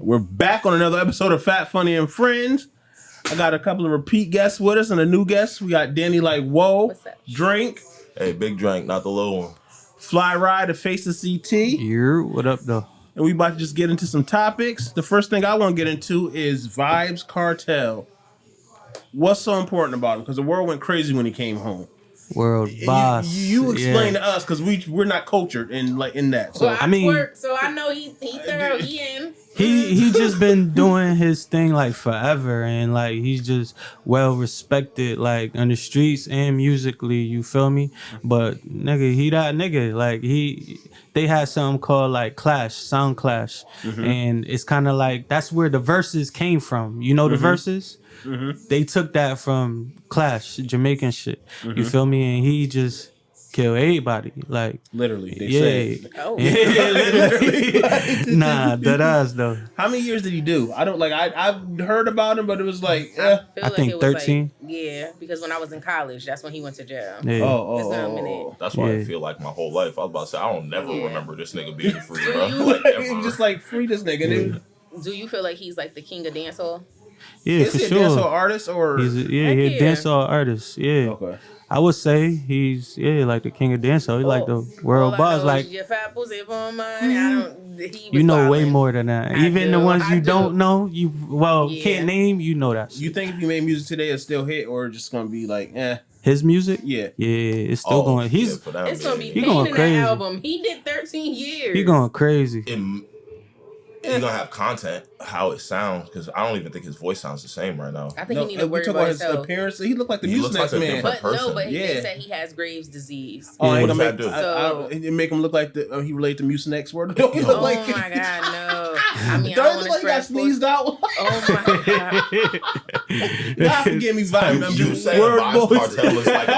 We're back on another episode of Fatfunny and Friends. I got a couple of repeat guests with us and a new guest. We got Danny like whoa, What's up? Drink, Hey, big drink, not the little one. Fly Ride, the face of CT. What up, though? And we about to just get into some topics. The first thing I want to get into is Vybz Kartel. What's so important about him? Because the world went crazy when he came home. World boss. You explain to us because we're not cultured in that. So Well, I twerk, so I know he thorough. He in. He just been doing his thing like forever, and like he's just well respected like on the streets and musically. You feel me? But nigga, he that nigga. Like they had something called like Sound Clash, and it's kind of like that's where the verses came from. You know the verses. They took that from Clash, Jamaican shit. You feel me? And he just killed everybody. Like literally, they say. Oh, Yeah, literally. Nah, that ass though. How many years did he do? I don't like. I've heard about him, but it was like. I I think 13. Yeah, because when I was in college, that's when he went to jail. Yeah. Oh. That's why Yeah. I feel like my whole life. I was about to say, I don't never remember this nigga being free, bro. you- Like, ever. Just like free this nigga, dude. Do you feel like he's like the king of dancehall? Yeah, Is for he a sure. dancehall artist or? He's Heck a yeah. dancehall artist. Yeah. Okay. I would say he's like the king of dancehall. He's like the world All I boss. know Like is your fat pussy for money. I don't. He was you know way wildin'. more than that. I Even do, the ones I you do. don't know, Yeah. can't name. You know that. You think if you made music today, it's still hit, or just gonna be like, eh? His music, Yeah. It's still going. He's for them, It's gonna be He pain going in crazy. that album. He did 13 years. he going crazy. He's gonna have content, how it sounds, because I don't even think his voice sounds the same right now. I think he need to we worry talk about his himself. appearance. He looked like the He looks Mucinex like a man. different But person. they Yeah. said he has Graves' disease. Oh, Yeah. ain't What gonna does make, that do? it make him look like he related to Mucinex word. Don't he look Oh like? my god, no! I mean, I Don't don't look want like to he got spread sneezed out. Oh my god! God forgive me, Vybz. I'm You just saying word Vybz boys. Kartel is like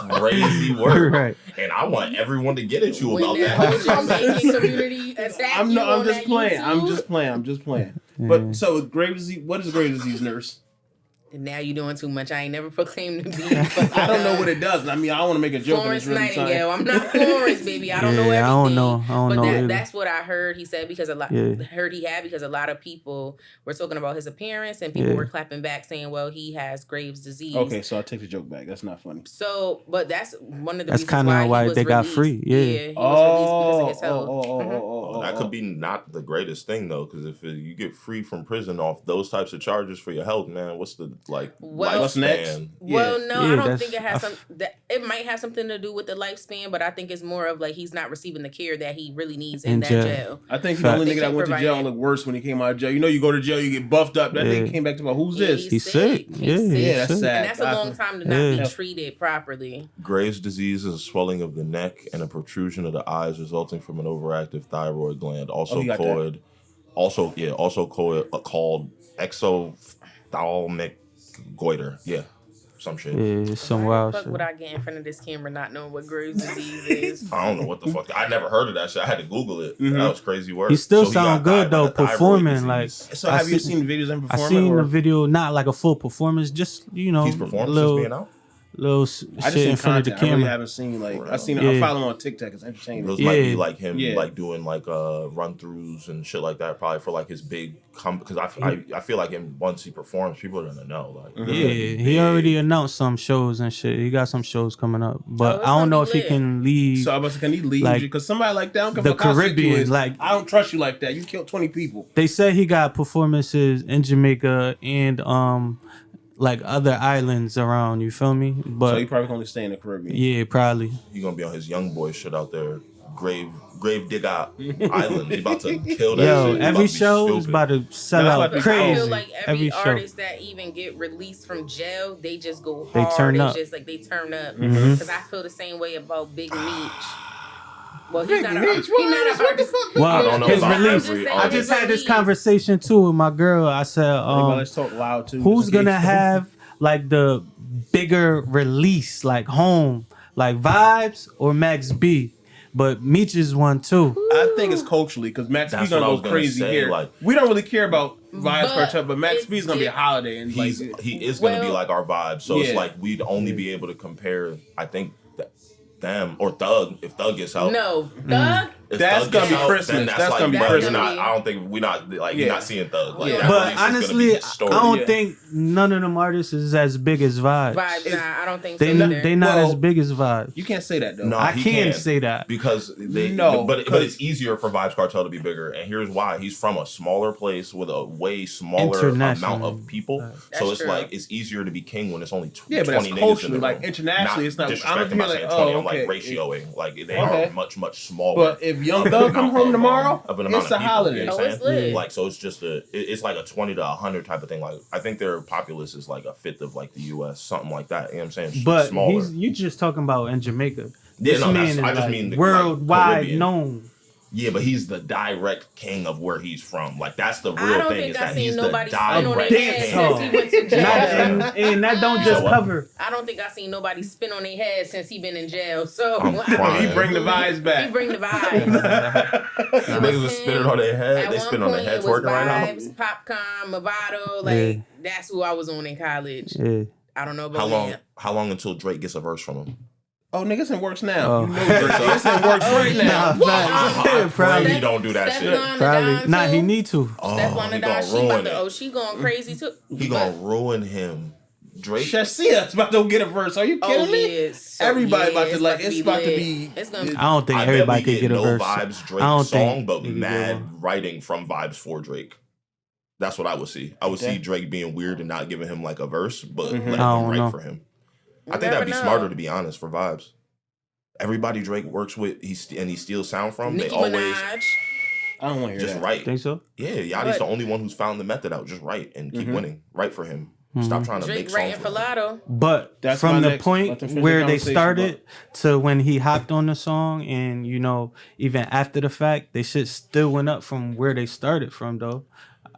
a crazy word, Right. and I want everyone to get at you When about that whole that. Jamaican community attacked I'm you no, I'm on just that playing. I'm YouTube, just playing. But so Graves' disease. What is Graves' disease, nurse? now you doing too much. I ain't never proclaimed to be. I don't know what it does. I mean, I don't want to make a joke. Florence But it's really Nightingale. I'm not Florence, baby. I don't know everything. I don't know. I don't but know either. that's what I heard. He said because a lot because a lot of people were talking about his appearance and people were clapping back saying, "Well, he has Graves' disease." Okay, so I take the joke back. That's not funny. So, but that's one of the That's reasons kinda why he was they got released. free. Yeah. He was released because of his health. That could be not the greatest thing though, because if you get free from prison off those types of charges for your health, man, what's the What's next? lifespan? Well, no, Yeah, I don't that's- think it has it might have something to do with the lifespan, but I think it's more of like he's not receiving the care that he really needs in that jail. I think the only They nigga that can't went to provide jail it. looked worse when he came out of jail. You know, you go to jail, you get buffed up. That nigga came back to about who's this? He's sick. He's Yeah, sick. Yeah, that's sick. sad. And that's a long time to not be treated properly. Graves' disease is a swelling of the neck and a protrusion of the eyes resulting from an overactive thyroid gland, also he got that. called exophthalmic goiter. Yeah, some shit. Yeah, some Why wild the fuck shit. would I get in front of this camera not knowing what Graves' disease is? I don't know what the fuck. I never heard of that shit. I had to Google it. That was crazy work. He still So sound got good though, like a thyroid performing like. disease. So have you seen videos of him I performing? seen or? the video, not like a full performance, just He's performances being out. little I just shit seen in front of the content. I really camera. haven't seen like For I seen. real. I follow him on TikTok. It's entertaining. Those might be Yeah. like him, Yeah. like doing like run throughs and shit like that. Probably for like his big because I feel like him once he performs, people are gonna know. Like Yeah, he already announced some shows and shit. He got some shows coming up, but it's I don't gonna know be if he lit. can lead. So I was like, can he leave? Like, Because somebody like that, I don't give a the fuck how sick you Caribbean, is. like- I don't trust you like that. You killed 20 people. They said he got performances in Jamaica and like other islands around. You feel me? But So he probably can only stay in the Caribbean. yeah, probably. he gonna be on his young boy shit out there. Grave Digger Island. He about to kill that Yo, shit. He every about to be show is stupid. about to sell Nah, out I feel I crazy. feel like every show. artist that even get released from jail, they just go They hard. turn They up. just like they turn up. Mm-hmm. Because I feel the same way about Big Meech. Well, he's Big not an Meech? artist. He's not an artist. Well, I don't know his about release. every I just had this release. conversation too with my girl. I said, Let's talk loud too. who's just in gonna case. have like the bigger release, like home, like Vybz or Max B? But Meech is one too. I think it's culturally because Max B's That's gonna what I go was gonna crazy say, here. like- We don't really care about Vybz But Kartel, but Max it's B's gonna be a different. holiday, and like He is gonna be Well- like our vibe. So it's Yeah. like we'd only be able to compare. I think them or Thug if Thug gets out. No, Thug If That's Thug gonna gets be out, Christmas. then That's like, gonna be bro, Christmas. I don't think you're not seeing Thug. Like, Yeah. But it's gonna be honestly, his story. I don't think none of them artists is as big as Vybz. I don't think They so either. they not Well, as big as Vybz. You can't say that though. No, I he can can say that. because but it's easier for Vybz Kartel to be bigger, and here's why: he's from a smaller place with a way smaller amount of people, so it's true. like it's easier to be king when it's only 20 but that's niggas in culturally, the like room. internationally, it's not. I Disrespecting don't by feel like, saying 20. I'm okay. like ratioing, like they Okay. are much smaller. But if Young Thug come home tomorrow, of an amount it's of a people, holiday. you know what I'm It's saying? lit. Like, so it's just it's like a 20 to 100 type of thing. Like, I think their populace is like a fifth of like the U.S., something like that. You know what I'm saying? It's But smaller. you just talking about in Jamaica. Yeah, This no, man that's, is I just like mean the, worldwide like, Caribbean. known. Yeah, but he's the direct king of where he's from. Like, that's the I real don't thing. think Is I that seen he's the nobody spin on their direct head king. since he went to Not, jail. and that don't just what? cover. I don't think I seen nobody spin on their head since he been in jail. So I'm crying. He bring the vibes back. He bring the vibes. Niggas are spinning on their head. At They one spin on their point, head it was twerking right now. Vybz, Popcorn, Movado. Like that's who I was on in college. Yeah. I don't know about now. How long until Drake gets a verse from him? Oh, niggas in works now. Oh. You know Drake in works right now. I Probably. really don't do that shit. Probably. Nah, he need to. Stefan he and gonna Don, she about ruin to, it. she going crazy too. He gonna ruin him. Drake. Shazia's about to get a verse. Are you kidding me? Yes. Everybody about to it's like. It's about to lit. be. It's gonna be. I don't think I everybody bet we could get a no verse. Vybz Drake I don't song, think but we could mad get one. writing from Vybz for Drake. That's what I would see. I would see Drake being weird and not giving him like a verse, but letting him write for him. I think that'd be smarter, to be honest, for Vybz. Everybody Drake works with, he steals sound from. Nicki They always Minaj. I don't want to hear just that. write. Think so? Yeah, Yachty's the only one who's found the method out. Just write and keep winning. Write for him. Stop trying to Drake make songs writing for for him. Latto. But That's from my the next- point let them finish where the they conversation, started to when he hopped on the song, and even after the fact, they shit still went up from where they started from, though.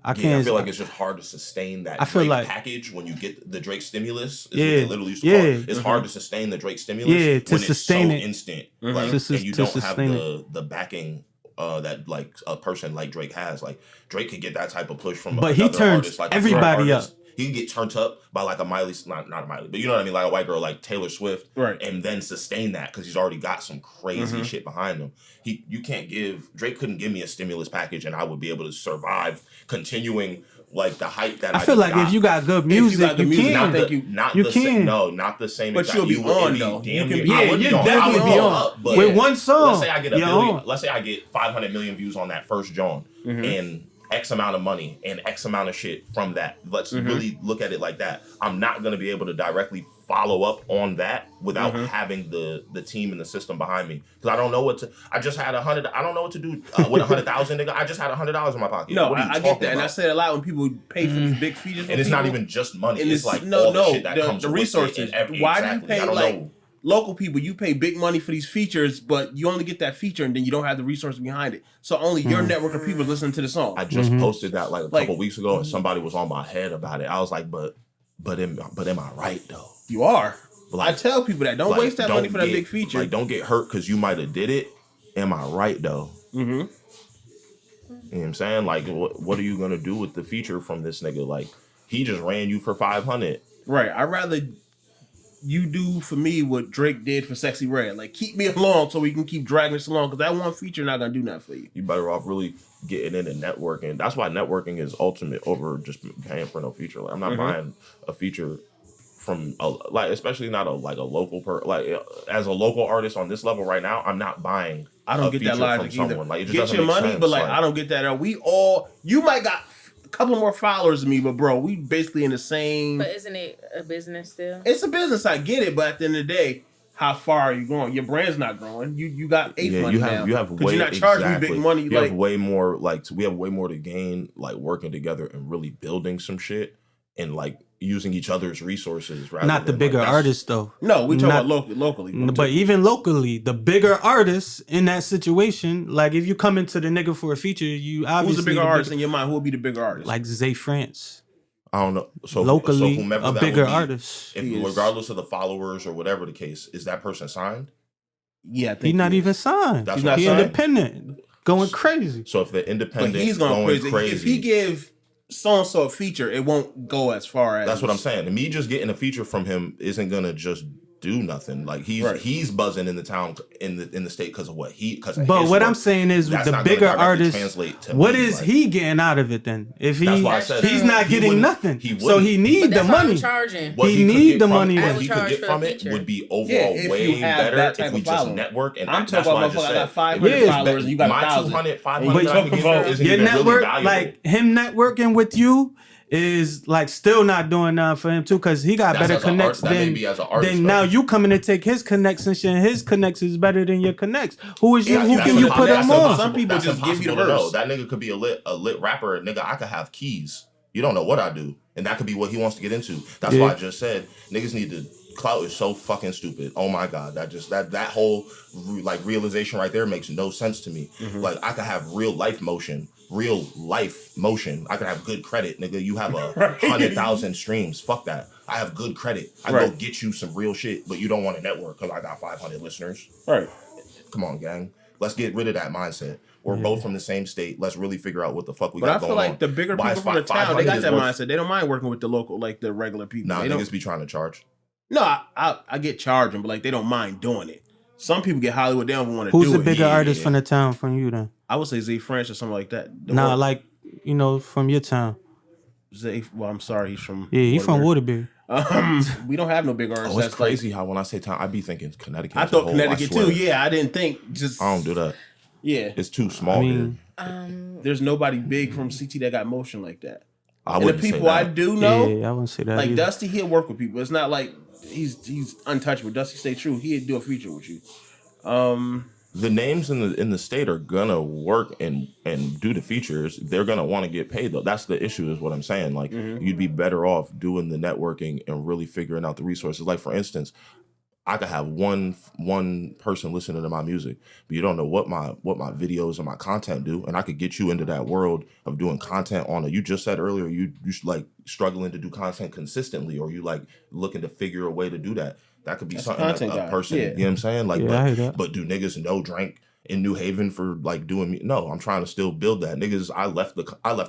I I feel like it's just hard to sustain that Drake package when you get the Drake stimulus. Is what they literally used to call it. It's hard to sustain the Drake stimulus when sustain it's so it. instant. Like, and you don't have the backing that like a person like Drake has. Like Drake could get that type of push from But he another turns artist, like everybody up. He can get turned up by like a Miley, not a Miley, but you know what I mean, like a white girl like Taylor Swift, Right. and then sustain that because he's already got some crazy shit behind him. Drake couldn't give me a stimulus package and I would be able to survive continuing like the hype that I feel like if you got good music, got good you music, can. not the same. But exact, you'll be on, it'd though. Damn You near, can- I yeah, would you'd on. definitely I would be go on. up, but With one song, let's say I get you're on. let's say I get 500 million views on that first John and X amount of money and X amount of shit from that. Let's really look at it like that. I'm not going to be able to directly follow up on that without having the team and the system behind me. Because I don't know what to. I just had 100. I don't know what to do with 100,000. Nigga, I just had $100 in my pocket. No, What are you I get talking that, and I about? say it a lot when people pay for these big features. And it's not even just money. And It's like no, all the shit that comes the with it resources. and every, Why exactly. do you pay I don't like know. local people? You pay big money for these features, but you only get that feature, and then you don't have the resources behind it. So only your network of people listen to the song. I just posted that like a couple weeks ago, and somebody was on my head about it. I was like, but am I right though? You are. Like, I tell people that don't waste that money for that big feature. Like, don't get hurt because you might have did it. Am I right though? You know what I'm saying? Like, what are you gonna do with the feature from this nigga? Like, he just ran you for 500. Right. I'd rather you do for me what Drake did for Sexy Red. Like, keep me along so we can keep dragging this along, because that one feature not gonna do nothing for you. You better off really getting into networking. That's why networking is ultimate over just paying for no feature. Like, I'm not buying a feature from especially not a local as a local artist on this level right now. I'm not buying. I don't get that logic either. Like, it just get doesn't your make money, sense. but I don't get that. You might got a couple more followers than me, but bro, we basically in the same. But isn't it a business still? It's a business. I get it, but at the end of the day, how far are you going? Your brand's not growing. You got money now. You have way you're not charging me big money. You have way more we have way more to gain working together and really building some shit and using each other's resources. Rather Not the than, bigger artists though. No, we talking about locally. But even locally, the bigger artists in that situation, like if you come into the nigga for a feature, you obviously who's the bigger artist in your mind? Who would be the bigger artist? like Zay France. I don't know. So Locally, whomever a that bigger would be, artist. Regardless of the followers or whatever the case, is that person signed? Yeah, I think He's not even signed. That's He's what I'm saying. independent, going crazy. So if the independent, but he's going crazy. If he give so and so a feature, it won't go as far as. That's what I'm saying. Me just getting a feature from him isn't gonna just do nothing. Like he's buzzing in the town in the state because of what But what I'm saying is with the bigger artists, what is he getting out of it then? If he's not getting nothing, so he need the money. He need the money. What he could get from it would be overall way better if we just network. And I'm talking about I got 500 followers and you got 1,000. 500 your network, like him networking with you, is like still not doing nothing for him too, because he got better connects than now you coming to take his connects and shit. His connects is better than your connects. Who is you? Who can you put him on? Some people just give you the verse. That nigga could be a lit rapper. Nigga, I could have keys. You don't know what I do, and that could be what he wants to get into. That's why I just said niggas need to. Clout is so fucking stupid. Oh my god, that whole like realization right there makes no sense to me. Like I could have real life motion. I could have good credit, nigga. You have 100,000 streams. Fuck that. I have good credit. I go get you some real shit, but you don't want a network because I got 500 listeners. Right. Come on, gang. Let's get rid of that mindset. We're both from the same state. Let's really figure out what the fuck we got going on. But I feel like the bigger people from the town, they got that mindset. They don't mind working with the local, like the regular people. Nah, niggas be trying to charge. No, I get charging, but like they don't mind doing it. Some people get Hollywood, they don't want to do it. Who's the bigger artist from the town from you then? I would say Z French or something like that. Like, from your town. Well, I'm sorry, he's from he's from Waterbury. We don't have no big artists. It's crazy how when I say town, I be thinking Connecticut. I thought Connecticut too. Yeah, I didn't think just. I don't do that. Yeah, it's too small. Here. There's nobody big from CT that got motion like that. And the people I do know, I wouldn't say that. Like either. Dusty, he'll work with people. It's not like he's untouchable. Dusty, stay true. He'd do a feature with you. The names in the state are gonna work and do the features. They're gonna want to get paid though. That's the issue, is what I'm saying. Like you'd be better off doing the networking and really figuring out the resources. Like for instance, I could have one person listening to my music, but you don't know what my videos and my content do, and I could get you into that world of doing content on it. You just said earlier you like struggling to do content consistently, or you like looking to figure a way to do that. That could be something like a person, you know what I'm saying? Like, but do niggas know Drank in New Haven for like doing me? No, I'm trying to still build that. Niggas, I left the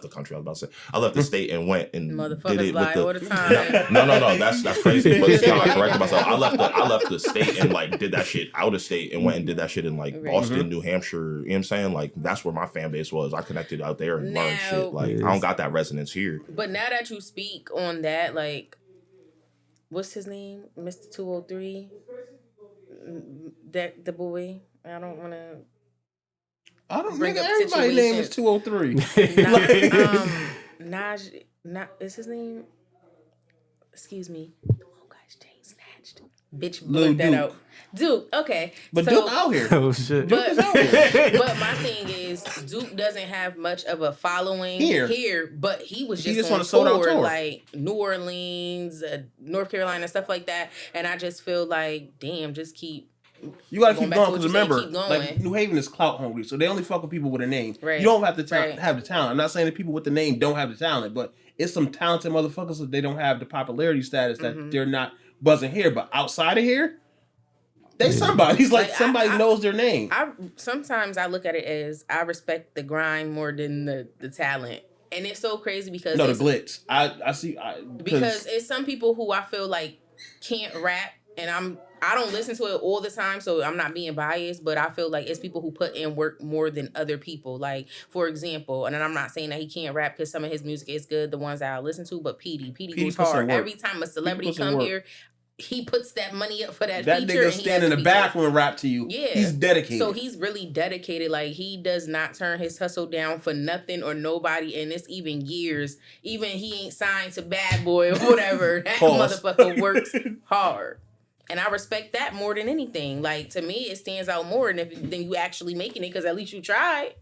country. I was about to say I left the state and went and did it with all the time. No, that's crazy. But still, I corrected myself. I left the state and like did that shit out of state and went and did that shit in like Boston, New Hampshire. You know what I'm saying? Like that's where my fan base was. I connected out there and learned shit. Like I don't got that resonance here. But now that you speak on that, like, what's his name? Mr. 203? That the boy. I don't want to. I don't think everybody's name is 203. Naj, is his name? Excuse me. Oh gosh, Jane snatched. Bitch, blurt that out. Duke, okay. But so, Duke out here. Oh shit. But my thing is, Duke doesn't have much of a following here, but he was just on tour, like New Orleans, North Carolina, stuff like that. And I just feel like, damn, just keep. You gotta keep going, because remember, like New Haven is clout hungry, so they only fuck with people with a name. Right. You don't have to have the talent. I'm not saying that people with the name don't have the talent, but it's some talented motherfuckers that they don't have the popularity status that they're not buzzing here. But outside of here, they somebody's like somebody knows their name. Sometimes I look at it as I respect the grind more than the talent. And it's so crazy because the glitz. I see because it's some people who I feel like can't rap, and I don't listen to it all the time, so I'm not being biased, but I feel like it's people who put in work more than other people. Like, for example, and I'm not saying that he can't rap because some of his music is good, the ones that I listen to, but Petey goes hard. Every time a celebrity come here, he puts that money up for that feature. That nigga stand in the bathroom and rap to you. Yeah. He's dedicated. So he's really dedicated. Like, he does not turn his hustle down for nothing or nobody, and it's even years. Even he ain't signed to Bad Boy or whatever. That motherfucker works hard. And I respect that more than anything. Like, to me, it stands out more than you actually making it, because at least you tried.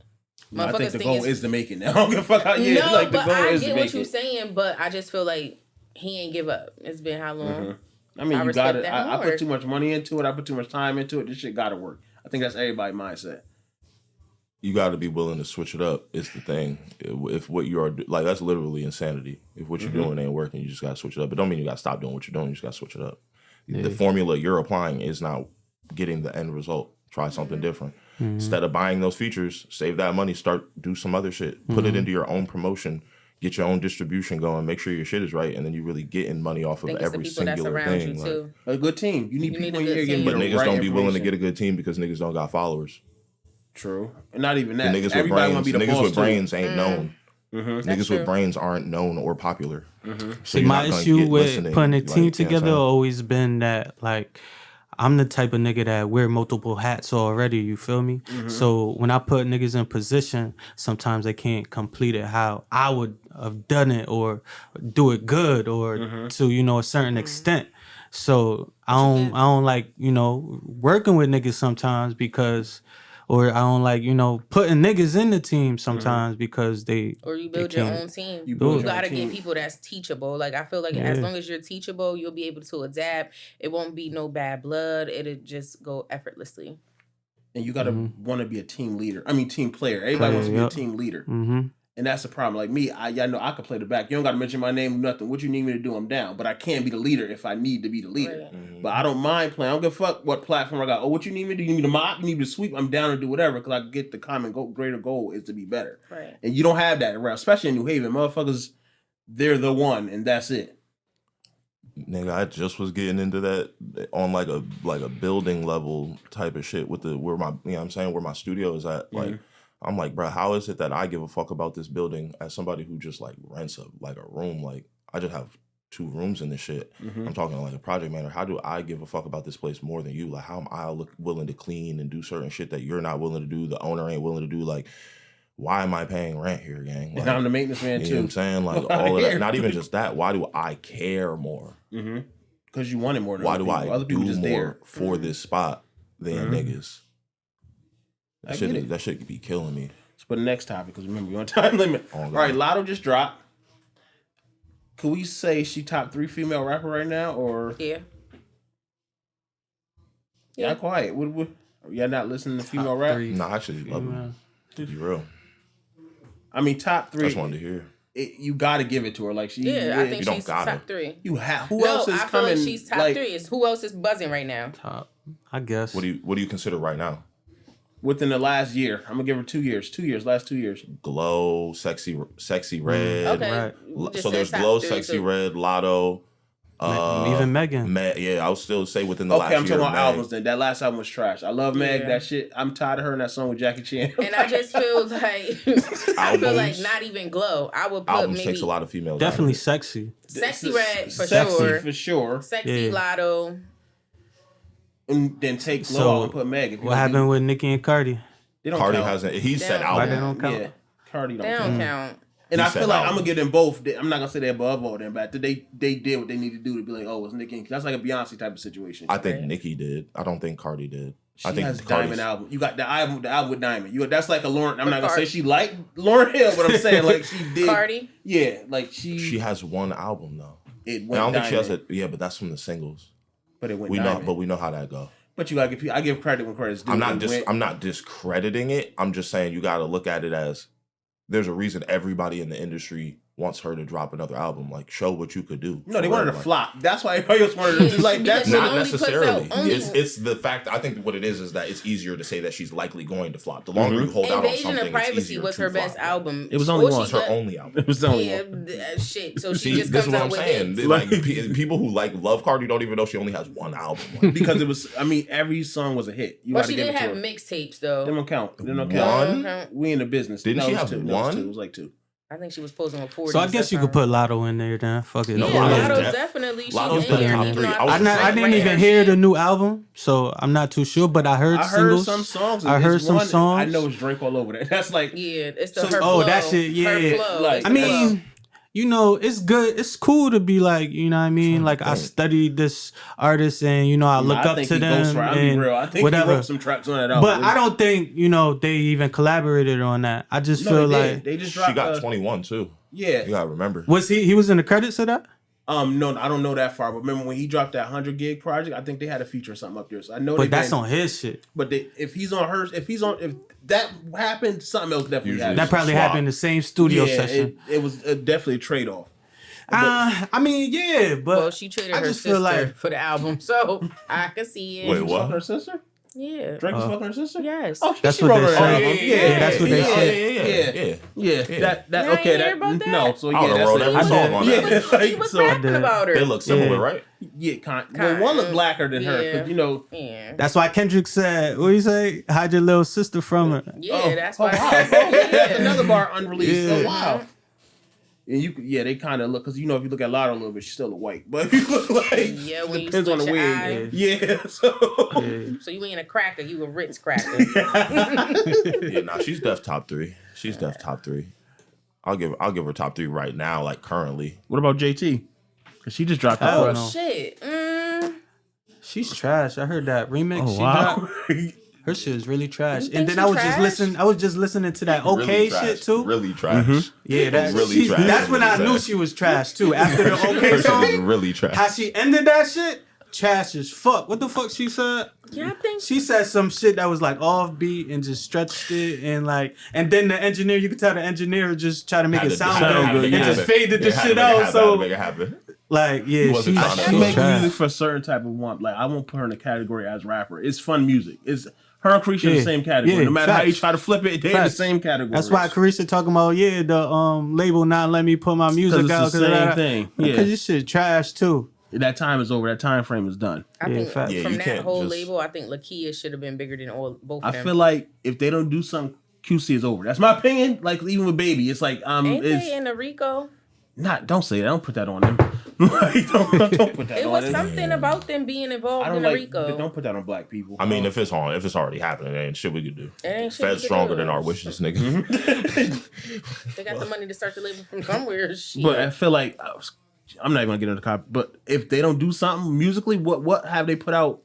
I think the goal is to make it now. I don't give a fuck how you No, like, but I get what you're saying, but I just feel like he ain't give up. It's been how long? I mean, you got it. I put too much money into it. I put too much time into it. This shit got to work. I think that's everybody's mindset. You got to be willing to switch it up. It's the thing. If what you are like, that's literally insanity. If what you're doing ain't working, you just got to switch it up. But don't mean you got to stop doing what you're doing. You just got to switch it up. Yeah. The formula you're applying is not getting the end result. Try something different. Instead of buying those features, save that money. Do some other shit. Put it into your own promotion. get your own distribution going, make sure your shit is right, and then you really getting money off of every singular thing. Like, a good team. You need people in your team. But niggas don't be willing to get a good team because niggas don't got followers. True. And not even that. Niggas with brains ain't known. Niggas with brains aren't known or popular. So my issue with putting a team together always been that, like, I'm the type of nigga that wear multiple hats already, you feel me? So when I put niggas in position, sometimes they can't complete it how I would have done it or do it good or to, you know, a certain extent. So I don't like, you know, working with niggas sometimes because, or I don't like, you know, putting niggas in the team sometimes because they... Or you build your own team. You gotta get people that's teachable. Like, I feel like as long as you're teachable, you'll be able to adapt. It won't be no bad blood. It'll just go effortlessly. And you gotta want to be a team leader. I mean, team player. Everybody wants to be a team leader. And that's the problem. Like me, I know I can play the back. You don't got to mention my name or nothing. What you need me to do, I'm down. But I can't be the leader if I need to be the leader. Right. But I don't mind playing. I don't give a fuck what platform I got. Oh, what you need me to do? You need me to mop? You need me to sweep? I'm down to do whatever because I get the common greater goal is to be better. Right. And you don't have that around, especially in New Haven. Motherfuckers, they're the one, and that's it. Nigga, I just was getting into that on like a building level type of shit with where my, you know what I'm saying, where my studio is at. Like, I'm like, bro, how is it that I give a fuck about this building as somebody who just like rents a room? Like, I just have 2 rooms in this shit. I'm talking like a project manager. How do I give a fuck about this place more than you? Like, how am I willing to clean and do certain shit that you're not willing to do? The owner ain't willing to do. Like, why am I paying rent here, gang? Like, and I'm the maintenance man too. You know what I'm saying? Like, all of that. Not even just that. Why do I care more? Because you want it more than why do people. I Other people do just more there for this spot than niggas? That shit could be killing me. For the next topic, because remember, you're on time limit. All right, Latto just dropped. Could we say she top 3 female rapper right now, or yeah? Y'all quiet. What y'all not listening to female rap? No, I actually love them. To be real. I mean, top 3. I just wanted to hear. You got to give it to her. Like she. I think she's top 3. You have who else is coming? I feel like she's top 3. Who else is buzzing right now? Top, I guess. What do you consider right now? Within the last year, I'm gonna give her 2 years. 2 years, last 2 years. Glow, sexy red. Okay. Right. So there's Glow, Sexy Red, Latto. Even Megan. I would still say within the last year. Okay, I'm talking about albums then. That last album was trash. I love Meg. That shit. I'm tired of her in that song with Jackie Chan. And I just feel like not even Glow. I would put albums takes a lot of females. Definitely Sexy. Sexy Red for sexy sure. For sure. Sexy Latto. And then take Glow and put Meg. What happened with Nicki and Cardi? They don't Cardi count. hasn't. He said album. Why they don't count? Yeah, Cardi don't count. And I feel like I'm gonna give them both. I'm not gonna say they're above all them, but they did what they need to do to be like, oh, it's Nicki. That's like a Beyonce type of situation. I think Nicki did. I don't think Cardi did. I think has Diamond album. You got the album with Diamond. That's like a Lauren. I'm not gonna say she like Lauryn Hill, but I'm saying like she did. Cardi. Yeah, like she. She has one album though. It went. I don't think she has it. Yeah, but that's from the singles. But it went. We know how that go. But you gotta give. I give credit when credit's due. I'm not discrediting it. I'm just saying you gotta look at it as there's a reason everybody in the industry wants her to drop another album. Like, show what you could do. No, they wanted to flop. That's why everybody else wanted to do. Like, that's not necessarily. It's the fact. I think what it is that it's easier to say that she's likely going to flop. The longer you hold out on something, Invasion of Privacy was her best album. It was only one. It was her only album. It was only one. Shit. So she just comes out with hits. Like, people who love Cardi don't even know she only has one album. Because it was. I mean, every song was a hit. But she did have mixtapes though. They don't count. One. We in the business. Didn't she have one? It was like 2. I think she was posing with 40. So I guess you could put Latto in there then. Fuck it. Yeah, Latto's definitely. Latto's put in top 3. I didn't even hear the new album, so I'm not too sure. But I heard singles. Some songs. I heard some songs. I know it's Drake all over that. That's like it's the her flow. Oh, that shit. Yeah. Her flow. Like, I mean. You know, it's good. It's cool to be like, you know what I mean? Like, I studied this artist and, you know, I look up to them and I think whatever. He wrote some tracks on that album. But I don't think, you know, they even collaborated on that. I just feel like... They just dropped... She got 21, too. Yeah. You gotta remember. Was he was in the credits of that? No, I don't know that far. But remember when he dropped that 100 gig project, I think they had a feature or something up there. So I know. But that's on his shit. But if he's on hers, if that happened, something else definitely happened. That probably happened in the same studio session. It was definitely a trade off. I mean, yeah, but she traded her sister for the album, so I can see it. Wait, what? Her sister? Yeah. Drake was fucking her sister? Yes. Oh, that's what they said. Yeah, that's what they said. That okay. That no. So yeah, he was rapping about her. They look similar, right? Yeah, well, one look blacker than her, because That's why Kendrick said, "What do you say? Hide your little sister from her." Yeah, that's why. That's another bar unreleased. Oh wow. And they kind of look, because if you look at Latto a little bit, she's still a white, but you look like when you depends on the wig. So you ain't a cracker, you a Ritz cracker. She's def top 3. She's def top 3. I'll give her top 3 right now, like currently. What about JT? Because she just dropped out. Oh shit. She's trash. I heard that remix. Oh, wow. Her shit is really trash. And then I was just listening to that OK shit too. Really trash. Mm-hmm. Yeah, that's really trash. That's when I knew she was trash too. After the OK song, really trash. How she ended that shit, trash as fuck. What the fuck she said? Yeah, I think she said some shit that was like off beat and just stretched it and then the engineer, you could tell the engineer just tried to make it sound good and just faded the shit out. So make it happen. She makes music for a certain type of one. Like, I won't put her in a category as rapper. It's fun music. It's her and Chrisean in the same category. No matter how you try to flip it, they're in the same category. That's why Chrisean talking about the label not letting me put my music out. It's the same thing. Because this shit trash too. That time is over. That time frame is done. I think from that whole label, I think Lakia should have been bigger than both of them. I feel like if they don't do something, QC is over. That's my opinion. Like, even with Baby, it's like ain't they in the Rico? Don't say that. Don't put that on them. Don't put that on them. It was something about them being involved in the Rico. Don't put that on black people. I mean, if it's already happening, it ain't shit we could do. Fed's stronger than our wishes, nigga. They got the money to start the label from somewhere. Shit. But I feel like I'm not even gonna get into the cop. But if they don't do something musically, what have they put out?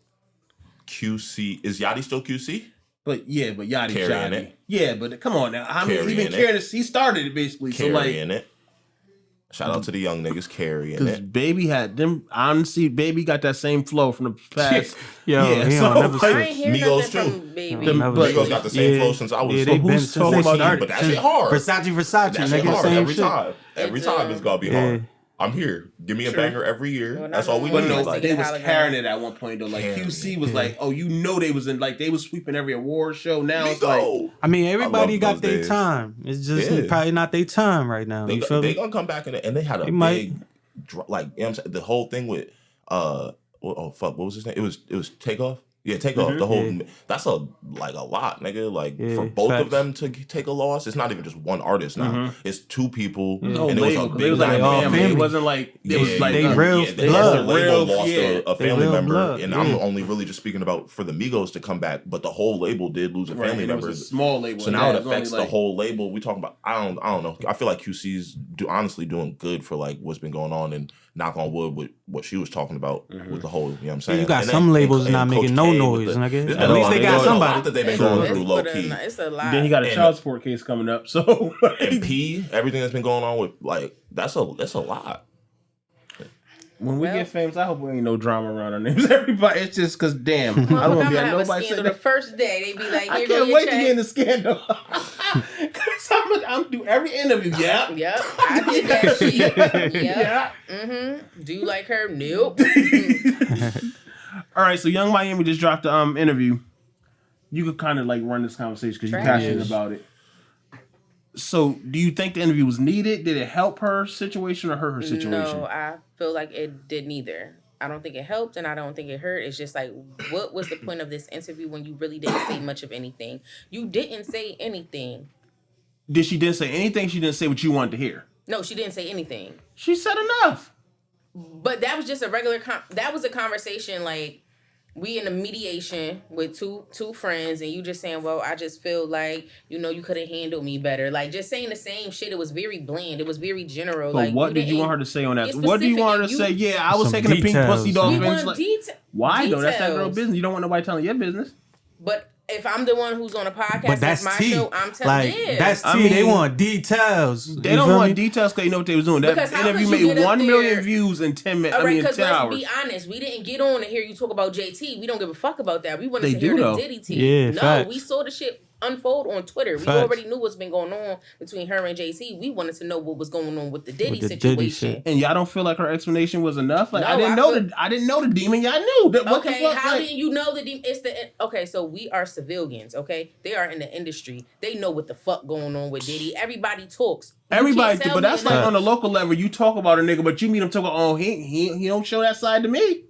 QC is Yachty still QC? But Yachty's Carrying Yachty. it. Yeah, but come on now. How many even carrying it? He started it basically. Carrying it. Shout out to the young niggas carrying it. Because Baby had them. Honestly, Baby got that same flow from the past. I ain't hear Migos nothing too. From Baby. Migos got the same flow since I was. Who's talking about that? But that shit hard. Versace. That shit hard every time. Every time it's gonna be hard. I'm here. Give me a banger every year. Well, that's all we need. do. But they was carrying it at one point though. Like QC was like, they was in they was sweeping every award show. Now it's like, I mean, everybody got their time. It's just probably not their time right now. They gonna come back and they had a big the whole thing with what was his name? It was Takeoff. Yeah, Takeoff. The whole that's a lot, nigga. Like for both of them to take a loss, it's not even just one artist now. It's two people, and it was a big family. It wasn't like it was like they real blood. Label lost a family member, and I'm only really just speaking about for the Migos to come back, but the whole label did lose a family member. It was a small label, so now it affects the whole label. We talking about I don't know. I feel like QC's honestly doing good for like what's been going on, and knock on wood with what she was talking about with the whole. You know what I'm saying? You got some labels not making no noise, nigga. At least they got somebody that they've been going through low key. It's a lot. Then he got a child support case coming up. So and P, everything that's been going on with that's a lot. When we get famous, I hope we ain't no drama around our names. Everybody, it's just because damn, I don't want to be at nobody's scandal. The first day they be like, I can't wait to get in the scandal. Cause I'm do every interview. Yep. I did that shit. Yep. Do you like her? Nope. All right, so Young Miami just dropped the interview. You could kind of run this conversation because you're passionate about it. So, do you think the interview was needed? Did it help her situation or hurt her situation? No, I feel like it did neither. I don't think it helped and I don't think it hurt. It's just what was the point of this interview when you really didn't say much of anything? You didn't say anything. She didn't say anything? She didn't say what you wanted to hear? No, she didn't say anything. She said enough. But that was just a regular... that was a conversation we in a mediation with two friends and you just saying, well, I just feel like, you could have handled me better. Just saying the same shit. It was very bland. It was very general. But what did you want her to say on that? What do you want her to say? Yeah, I was taking a pink pussy dolphins. Why though? That's that girl business. You don't want nobody telling your business. But if I'm the one who's on a podcast, that's my show, I'm telling you. That's tea. They want details. They don't want details because you know what they was doing. That interview made 1 million views in 10 minutes. Because 10 hours. Let's be honest, we didn't get on to hear you talk about JT. We don't give a fuck about that. We want to hear the Diddy tea. Yeah, no, facts. we saw the shit unfold on Twitter. We already knew what's been going on between her and JT. We wanted to know what was going on with the Diddy situation. And y'all don't feel like her explanation was enough? Like, no, I didn't know the demon. Y'all knew. How didn't you know the demon? So we are civilians, okay? They are in the industry. They know what the fuck going on with Diddy. Everybody talks. Everybody, but that's like on the local level. You talk about a nigga, but you meet him talking. Oh, he don't show that side to me.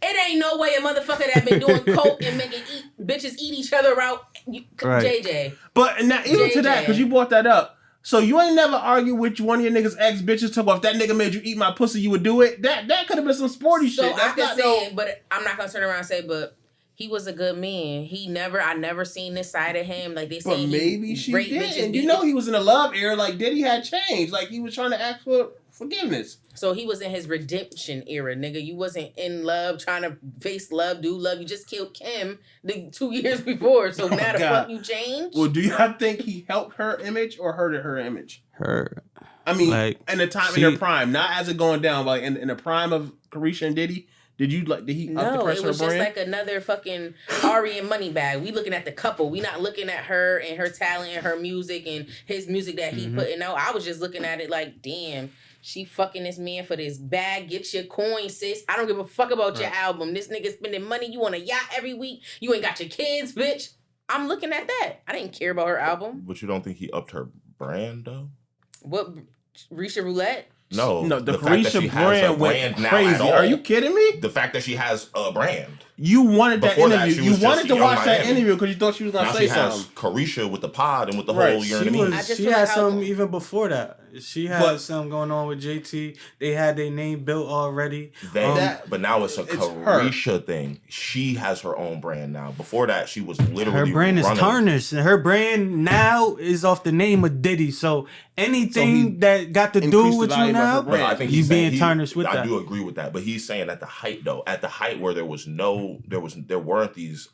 It ain't no way a motherfucker that been doing coke and making bitches eat each other out. JJ. But now even to that, because you brought that up. So you ain't never argue with one of your niggas ex bitches talk about if that nigga made you eat my pussy, you would do it. That could have been some sporty shit. That's I can say it, but I'm not gonna turn around and say, but he was a good man. I never seen this side of him. Like they say, but maybe she did. And you know he was in a love era. Like Diddy had changed. Like he was trying to ask for forgiveness. So he was in his redemption era, nigga. You wasn't in love, trying to face love, do love. You just killed Kim 2 years before. So now the fuck you changed? Well, do y'all think he helped her image or hurted her image? Her. I mean, like, in the time in her prime, not as it going down, but like in the prime of Chrisean and Diddy. Did he up the press it was just like another fucking Ari and Moneybag. We looking at the couple. We not looking at her and her talent and her music and his music that he putting out. I was just looking at it like, damn, she fucking this man for this bag. Get your coin, sis. I don't give a fuck about your album. This nigga spending money. You on a yacht every week. You ain't got your kids, bitch. I'm looking at that. I didn't care about her album. But you don't think he upped her brand, though? What? Risha Roulette? No, the Chrisean brand went crazy. Are you kidding me? The fact that she has a brand. You wanted that interview. You wanted to watch that interview because you thought she was going to say something. She has Carisha with the pod and with the whole, you know what I mean? She had something even before that. She had something going on with JT. They had their name built already. But now it's a Carisha thing. She has her own brand now. Before that, she was literally her brand is tarnished. And her brand now is off the name of Diddy. So anything that got to do with you now, I think you being tarnished with that. I do agree with that. But he's saying at the height, though, where there weren't these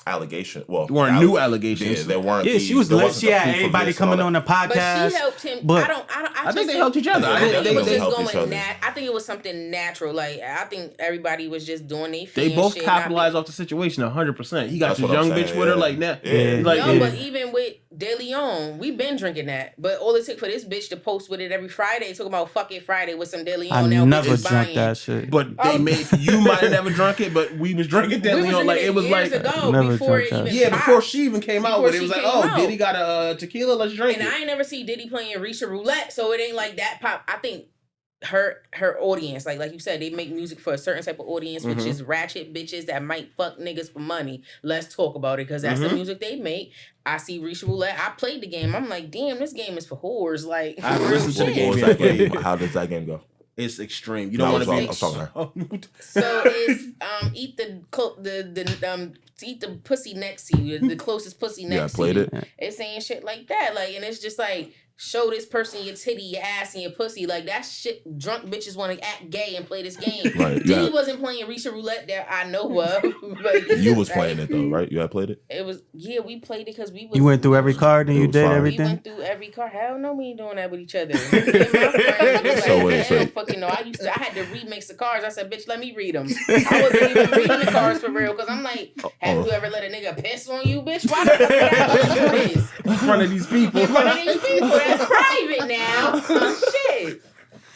allegations. Well, there weren't new allegations. Yeah, there weren't. Yeah, she was lit. She had everybody coming on the podcast. But she helped him. But I think they helped each other. I think it was something natural. Like I think everybody was just doing their thing. They both capitalized off the situation 100%. He got his young bitch with her like that. But even with De Leon, we been drinking that. But all it took for this bitch to post with it every Friday, talking about fuck it Friday with some De Leon. I never drank that shit. But you might have never drunk it, but we was drinking De Leon like it was like before it even before she even came out with it. It was like, oh, Diddy got a tequila, let's drink it. And I ain't never see Diddy playing Risha Roulette, so it ain't like that pop. I think her audience, like you said, they make music for a certain type of audience, which is ratchet bitches that might fuck niggas for money. Let's talk about it, because that's the music they make. I see Risha Roulette. I played the game. I'm like, damn, this game is for whores. Like, I listened to the game. How does that game go? It's extreme. You don't want to be. So it's eat the pussy next to you, the closest pussy next to you. Yeah, I played it. It's saying shit like that, like, and it's just like, show this person your titty, your ass, and your pussy. Like, that shit, drunk bitches want to act gay and play this game. Right, Diddy wasn't playing Risha Roulette that I know of. But you was playing it, though, right? You had played it? It was, we played it because we was... You went through every card and you did everything? We went through every card. Hell no, we ain't doing that with each other. Me and my friends was like, I don't fucking know. I had to remix the cards. I said, bitch, let me read them. I wasn't even reading the cards for real, because I'm like, have you ever let a nigga piss on you, bitch? Why the fuck would I do this? In front of these people. In front of these people. That's private now. Shit.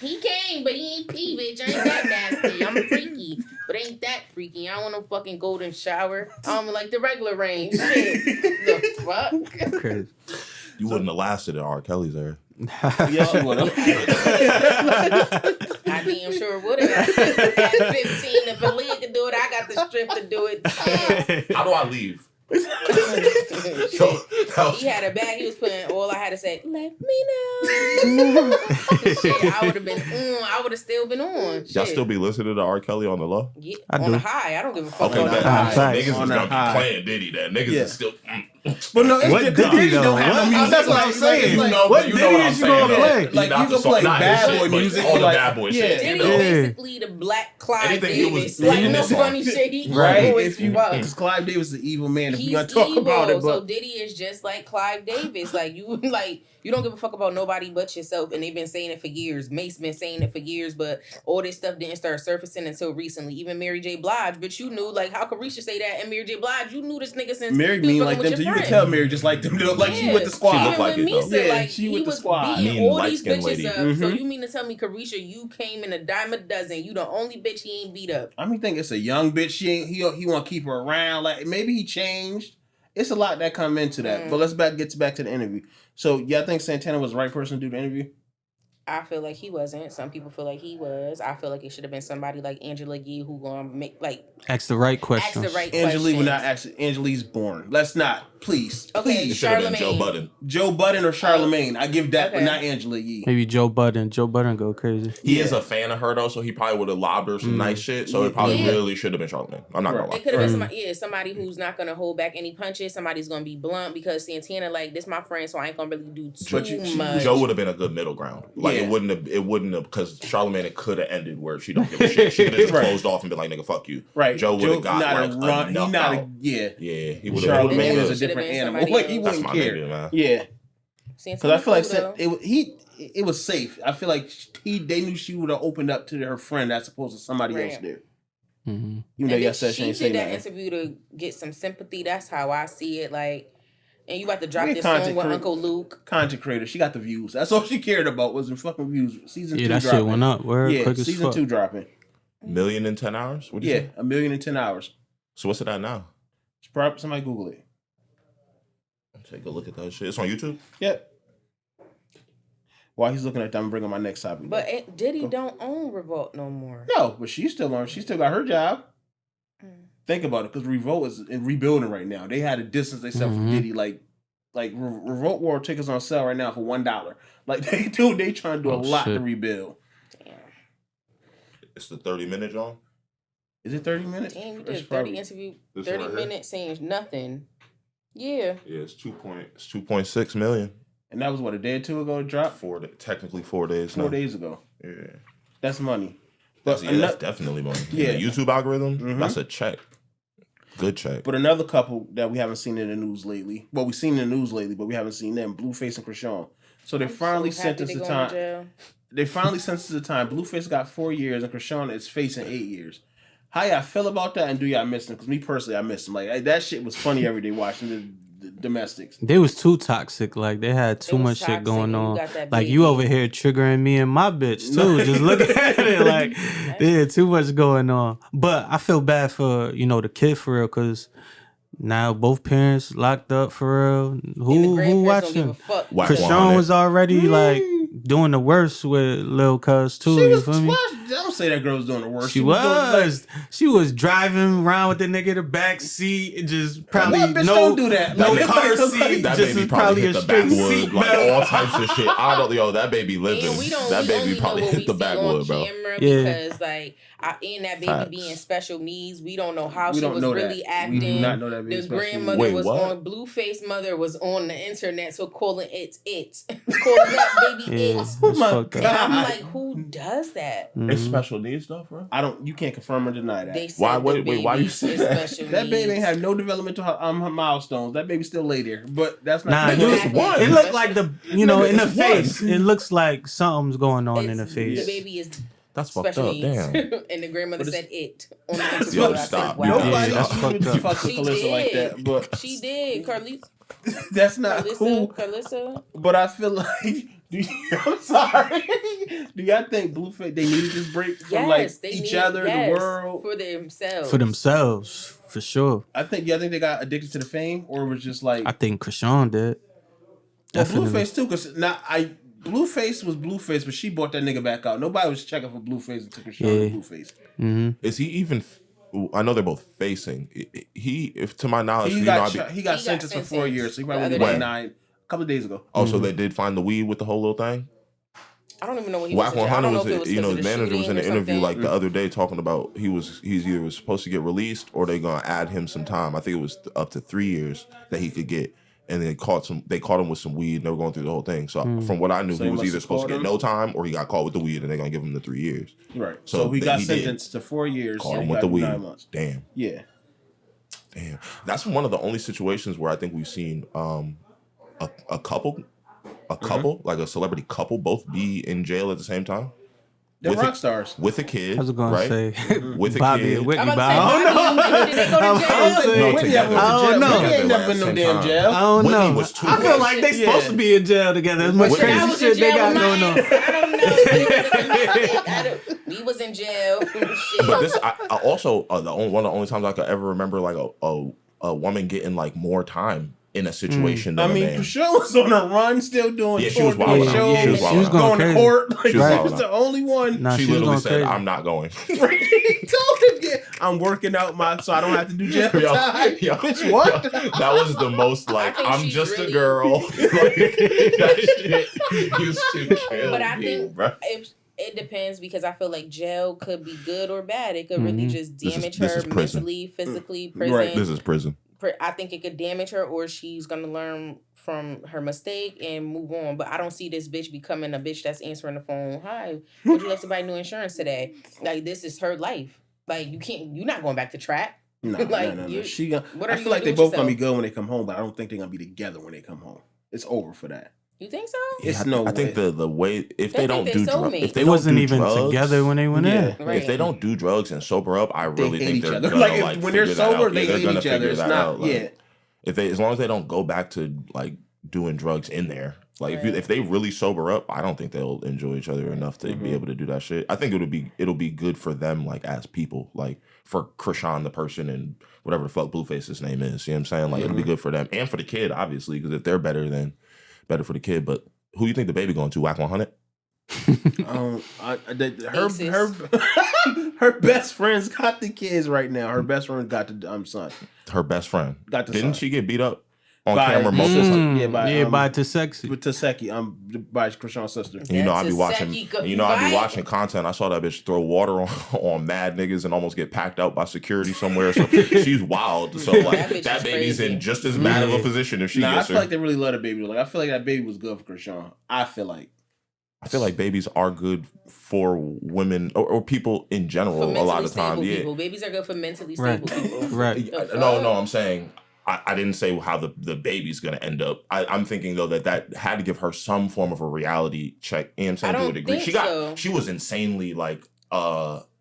He came, but he ain't pee, bitch. I ain't that nasty. I'm freaky, but ain't that freaky. I don't want no fucking golden shower. I'm like the regular rain. Shit. The fuck? Crazy. You wouldn't have lasted at R. Kelly's era. Yes, you would have. I damn sure would have. At 15, if Aaliyah could do it, I got the strength to do it. How do I leave? He had a bag. He was putting. All I had to say, let me know. Shit, I would have been on. I would have still been on. Shit. Y'all still be listening to R. Kelly on the low? Yeah, on the high. I don't give a fuck about that high. Niggas is gonna be playing Diddy. That niggas is still. But no, it's Diddy don't have no music. That's what I'm saying. What Diddy is you gonna play? Like you gonna play bad boy music, all the bad boy shit. Diddy basically the black Clive Davis. Like no funny shit. He right? Because Clive Davis is the evil man. If we gonna talk about it, so Diddy is just like Clive Davis. Like you don't give a fuck about nobody but yourself, and they've been saying it for years. Mace been saying it for years, but all this stuff didn't start surfacing until recently. Even Mary J. Blige, but you knew, like, how Carisha say that, and Mary J. Blige, you knew this nigga since Mary mean like them to you You can tell Mary just like them. Like she with the squad. She looked like it, though. Yeah, like, she with the squad. Beating all these bitches lady. up. So you mean to tell me, Carisha, you came in a dime a dozen? You the only bitch he ain't beat up. I mean, think it's a young bitch. He want to keep her around. Like maybe he changed. It's a lot that come into that. But let's get back to the interview. So y'all think Santana was the right person to do the interview? I feel like he wasn't. Some people feel like he was. I feel like it should have been somebody like Angela Yee who gonna make ask the right questions. Angela Yee would not ask. Angela Yee's born. Let's not, please. Okay, it should have been Joe Budden. Joe Budden or Charlemagne. I give that, but not Angela Yee. Maybe Joe Budden. Joe Budden go crazy. He is a fan of her though, so he probably would have lobbed her some nice shit. So it probably really should have been Charlemagne. I'm not gonna lie. It could have been somebody who's not gonna hold back any punches. Somebody's gonna be blunt because Santana like this my friend, so I ain't gonna really do too much. Joe would have been a good middle ground. Like it wouldn't have because Charlemagne it could have ended where she don't give a shit. She could have just closed off and been like, nigga, fuck you. Right. Joe would have got like enough out. Yeah, he would have. Charlemagne is a different animal. Like he wouldn't care. Nigga, man. Yeah. Because I feel like it was safe. I feel like they knew she would have opened up to her friend as opposed to somebody else did. Mm-hmm. You know, y'all said she ain't say did that nothing. interview to get some sympathy. That's how I see it. Like, and you about to drop this song with Uncle Luke. Content creator. She got the views. That's all she cared about was the fucking views. Season 2 that dropping. Shit went up. Quick season as 2 dropping. 1 million in 10 hours? What'd you say? 1 million in 10 hours. So what's it at now? Somebody Google it. Take a look at that shit. It's on YouTube? Yep. While he's looking at that, I'm bringing my next topic. But Diddy don't own Revolt no more. No, but she's still on. She still got her job. Think about it, because Revolt is in rebuilding right now. They had to distance themselves from Diddy. Like Revolt World tickets on sale right now for $1. Like they trying to do a lot to rebuild. Damn. It's the 30-minute, John? Is it 30 minutes? Damn, you did a 30 interview, 30 minutes saying nothing. Yeah. Yeah, it's 2.6 million. And that was what, a day or two ago it dropped? Technically 4 days. 4 days ago. Yeah. That's money. But that's definitely money. Yeah. The YouTube algorithm, that's a check. Good check. But another couple that we haven't seen in the news lately. Well, we've seen in the news lately, but we haven't seen them. Blueface and Chrisean. So they finally sentenced the time. They finally sentenced the time. Blueface got 4 years and Chrisean is facing 8 years. How y'all feel about that, and do y'all miss them? Because me personally, I miss them. Like that shit was funny every day watching the domestics. They was too toxic. Like they had too much shit going on. Like you over here triggering me and my bitch too. Just look at it. Like they had too much going on. But I feel bad for the kid for real, because now both parents locked up for real. Who watching? Chrisean was already like doing the worst with Lil Cuz too. You feel me? Don't say that girl was doing the worst. She was driving around with the nigga in the back seat and just probably don't do that. No car seat. That just baby probably hit the backwood, like all types of shit. I don't, that baby living. That baby probably hit the backwood, bro. Because like in that baby being special needs, we don't know how she was really acting. We do not know that baby. The grandmother was on Blueface mother was on the internet, so calling it, calling that baby it. Oh my God. And I'm like, who does that? It's special needs stuff, bro. You can't confirm or deny that. They said why you say that? That baby ain't have no developmental milestones. That baby still lay there, but that's not. It looked like in the face. It looks like something's going on in the face. The baby is. That's fucked up. Damn. And the grandmother said it. On the Yo, stop. Wow. Nobody fucked with Calissa like that, but she did. Carlisa. That's not cool. Carlissa. But I feel like. I'm sorry. Do y'all think Blueface they needed this break from each other, the world, for themselves, for sure? I think they got addicted to the fame, or it was just like I think Chrisean did. Well, Blueface too, because Blueface was Blueface, but she bought that nigga back out. Nobody was checking for Blueface and took Chrisean to Blueface. Mm-hmm. Is he even? I know they're both facing. If to my knowledge, he got sentenced for 4 years, so he probably went 9. Couple of days ago. Oh, so they did find the weed with the whole little thing? I don't even know what he Whack was. 100 was his manager was in an interview like the other day talking about he's either supposed to get released or they're gonna add him some time. I think it was up to 3 years that he could get. And they caught him with some weed and they were going through the whole thing. So from what I knew, he was either supposed to get no time or he got caught with the weed and they're gonna give him the 3 years. Right. So he got sentenced to 4 years. Caught him with the weed. 9 months. Damn. Yeah. Damn. That's one of the only situations where I think we've seen a couple, like a celebrity couple, both be in jail at the same time. They're rock stars. With a kid. I was going right? to say with a Bobby kid. and Whitney. Did they go to jail? No, together. I don't know. They ain't never At been the no same damn time. jail. I don't Whitney know. was too I feel rich. like they supposed to be in jail together. As much When I crazy was shit in they jail got with going my on. ass, I don't know. We was in jail. Shit. But this, I also one of the only times I could ever remember like a woman getting like more time in a situation than I mean, a man. Chrisean was on a run, still doing She was tour, wild. doing shows, She was going wild. to court. Like, She was she wild. was the only one. Nah, She she was literally going said, crazy. "I'm not going." He told him, yeah, I'm working out so I don't have to do jail time. Yo, Bitch, what? That was the most like, think I'm she's just really- a girl. Like, that shit used to kill But I me, think bro. it depends because I feel like jail could be good or bad. It could really just This is- damage this her is prison. mentally, physically, prison. Right. This is prison. I think it could damage her, or she's gonna learn from her mistake and move on. But I don't see this bitch becoming a bitch that's answering the phone. Hi, would you like to buy new insurance today? Like, this is her life. Like, you're not going back to trap. No, Like, no. you- She gonna, what are I you feel like gonna they do with both gonna be yourself? good when they come home, but I don't think they're gonna be together when they come home. It's over for that. You think so? It's no. I think way. the way if They they don't think do they drugs, soulmates. if they They don't wasn't do even drugs, together when they went Yeah. in. Right. If they don't do drugs and sober up, I really hate think each they're other. gonna Like, when they're figure that sober, out. they They're hate gonna each other. figure It's that not. out. Like, Yeah. if they, as long as they don't go back to like doing drugs in there, like Right. if they really sober up, I don't think they'll enjoy each other enough to be able to do that shit. I think it'll be good for them, like as people, like for Chrisean the person and whatever the fuck Blueface's name is. You know what I'm saying? Like it'll be good for them and for the kid, obviously, because if they're better, then better for the kid. But who you think the baby going to? Whack 100? Her best friends got the kids right now. Her best friend got the son. Her best friend. Got the Didn't son. she get beat up on By camera his multiple sister. times? by To Sexy. with Taseki, by Chrisean's sister. And you know I be watching. Taseki You know I be fight. watching content. I saw that bitch throw water on mad niggas and almost get packed out by security somewhere. So she's wild. So like That bitch that is baby's crazy. in just as bad of a position if she I gets feel her. like they really love the baby. Like I feel like that baby was good for Chrisean. I feel like babies are good for women or people in general. For A mentally lot of times, stable yeah. people. Babies are good for mentally Right. stable people. Right. The fuck? No, I'm saying I didn't say how the baby's gonna end up. I'm thinking though that had to give her some form of a reality check. You know what I'm saying? I To a don't degree. think so. She was insanely like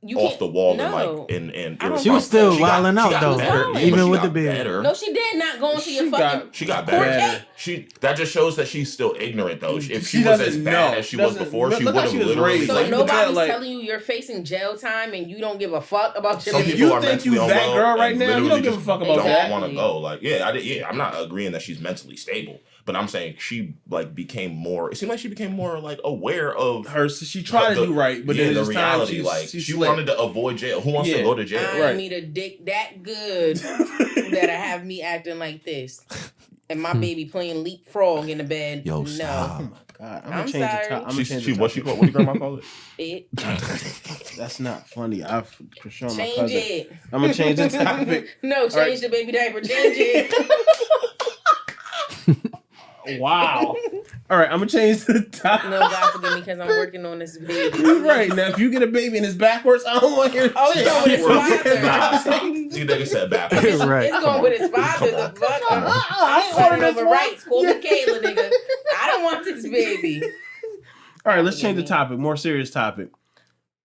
You off can't- the wall no. and like and I don't She was still She got- wilding she out got though, better. wilding. Yeah, even but she with the got baby. better. No, she did not go into your She fucking. She got court better. case. That just shows that she's still ignorant though. If She she was as doesn't bad know. as she was Doesn't- before, she look would how have she was literally. raised. So Like, nobody's like- telling you you're facing jail time and you don't give a fuck about your Some baby. people you are think mentally you that unwell girl right and now, you literally don't give a just fuck about don't that. want to go. Like, I'm not agreeing that she's mentally stable, but I'm saying she like became more. It seemed like she became more like aware of Her, she tried to do right, but then the this time reality. Like she wanted to avoid jail. Who wants to Yeah. go to jail? I Right. need a dick that good that I have me acting like this. And my baby playing leapfrog in the bed. Yo, no. stop. Oh my god! I'm I'm gonna change sorry. the top. I'm gonna change She the what she topic. called? What did grandma call it? It. That's not funny. Chrisean, my Change cousin. it. I'm gonna change the topic. No, change right. the baby diaper. Change it. Wow. All right, I'm gonna change the topic. No, God forgive me because I'm working on this baby. Right now, if you get a baby and it's backwards, I don't want to hear. Oh, it's going with his father. Nah, you nigga said backwards. Right. It's going with his father. The fuck? I'm turning over rights. Call me Kayla, nigga. I don't want this baby. All right, let's change the topic. More serious topic.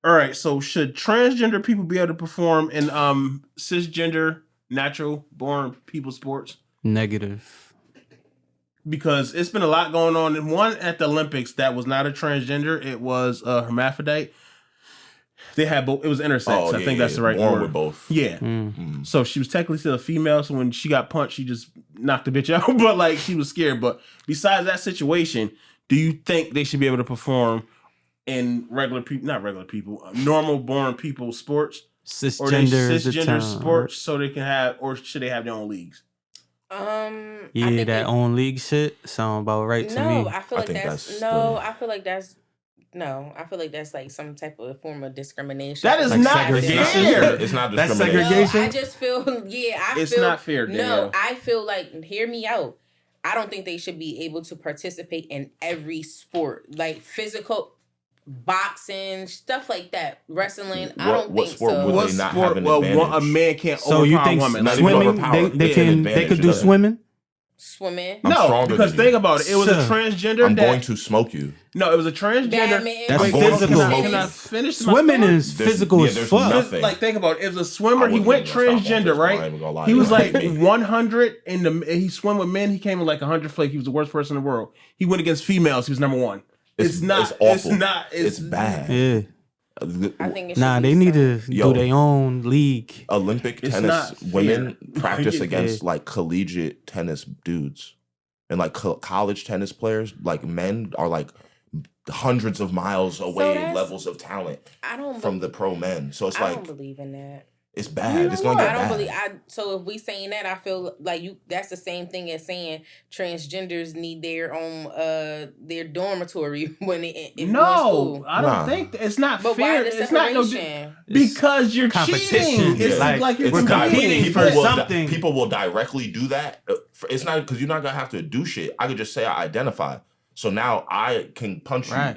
All right, so should transgender people be able to perform in cisgender, natural born people sports? Negative. Because it's been a lot going on. And one at the Olympics that was not a transgender, it was a hermaphrodite. They had both. It was intersex. I think that's the right Born word. with both. Yeah. So she was technically still a female. So when she got punched, she just knocked the bitch out. But like she was scared. But besides that situation, do you think they should be able to perform in normal born people sports? Or they Cisgender is the cisgender term. sports so they can have, or should they have their own leagues? I Yeah, think that own league shit sound about right to No, me. I feel like think that's that's no. the- I feel like that's no. I feel like that's like some type of form of discrimination. That is Like not segregation? fair. It's not That's discrimination. segregation. No, I just feel It's feel not fair, Danielle. No, I feel like hear me out. I don't think they should be able to participate in every sport, like physical, boxing, stuff like that, wrestling. I don't What think sport so. would What they not sport? have an Well, advantage? a man can't So you overpower think a woman. Not even swimming? overpower. They Yeah, can. They advantage, could do doesn't. swimming. Swimming. No, because think about it. It was a transgender. I'm going to smoke you. No, it was a transgender. That's physical. Can I finish? Swimming is physical as fuck. Nothing. Like, think about it. It was a swimmer. He went transgender, right? He was like 100 he swam with men. He came in like 100 flake. He was the worst person in the world. He went against females. He was number one. It's awful. It's bad. Yeah. I think they need to do their own league. Olympic tennis women practice against like collegiate tennis dudes, and like college tennis players, like men are like hundreds of miles away levels of talent from the pro men. So it's I don't believe in that. It's bad. It's going to get bad. So if we saying that, I feel like that's the same thing as saying transgenders need their own their dormitory when they in school. I don't think it's not but fair. Why the it's not because you're cheating. It's like you're competing for something. People will directly do that. It's not because you're not gonna have to do shit. I could just say I identify. So now I can punch you.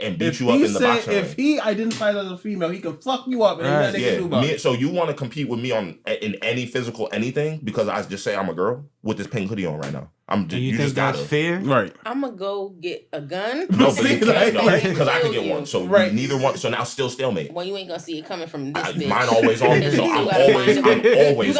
And beat you up in the boxing ring. If he identifies as a female, he can fuck you up and nothing they can do about it. So you want to compete with me in any physical anything because I just say I'm a girl with this pink hoodie on right now? You think that's fair? Right. I'm gonna go get a gun. No, but you can't because I can get one. So neither one. So now still stalemate. Well, you ain't gonna see it coming from this bitch. Mine always on me, so I'm always winning. Always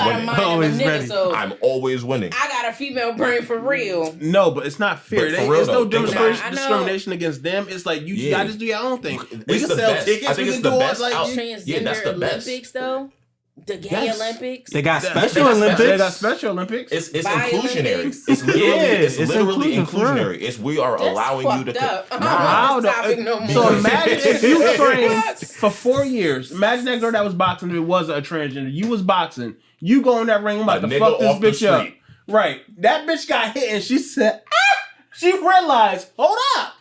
ready. So I'm always winning. I got a female brain for real. No, but it's not fair. There's no discrimination against them. It's like you gotta just do your own thing. We can sell tickets. We can do it like transgender Olympics though. The gay Olympics. They got Special Olympics. They got Special Olympics. It's inclusionary. It's literally inclusionary. We are allowing you to. So imagine if you trained for 4 years. Imagine that girl that was boxing who was a transgender. You was boxing. You go in that ring. I'm about to fuck this bitch up. Right. That bitch got hit and she said, she realized, hold up.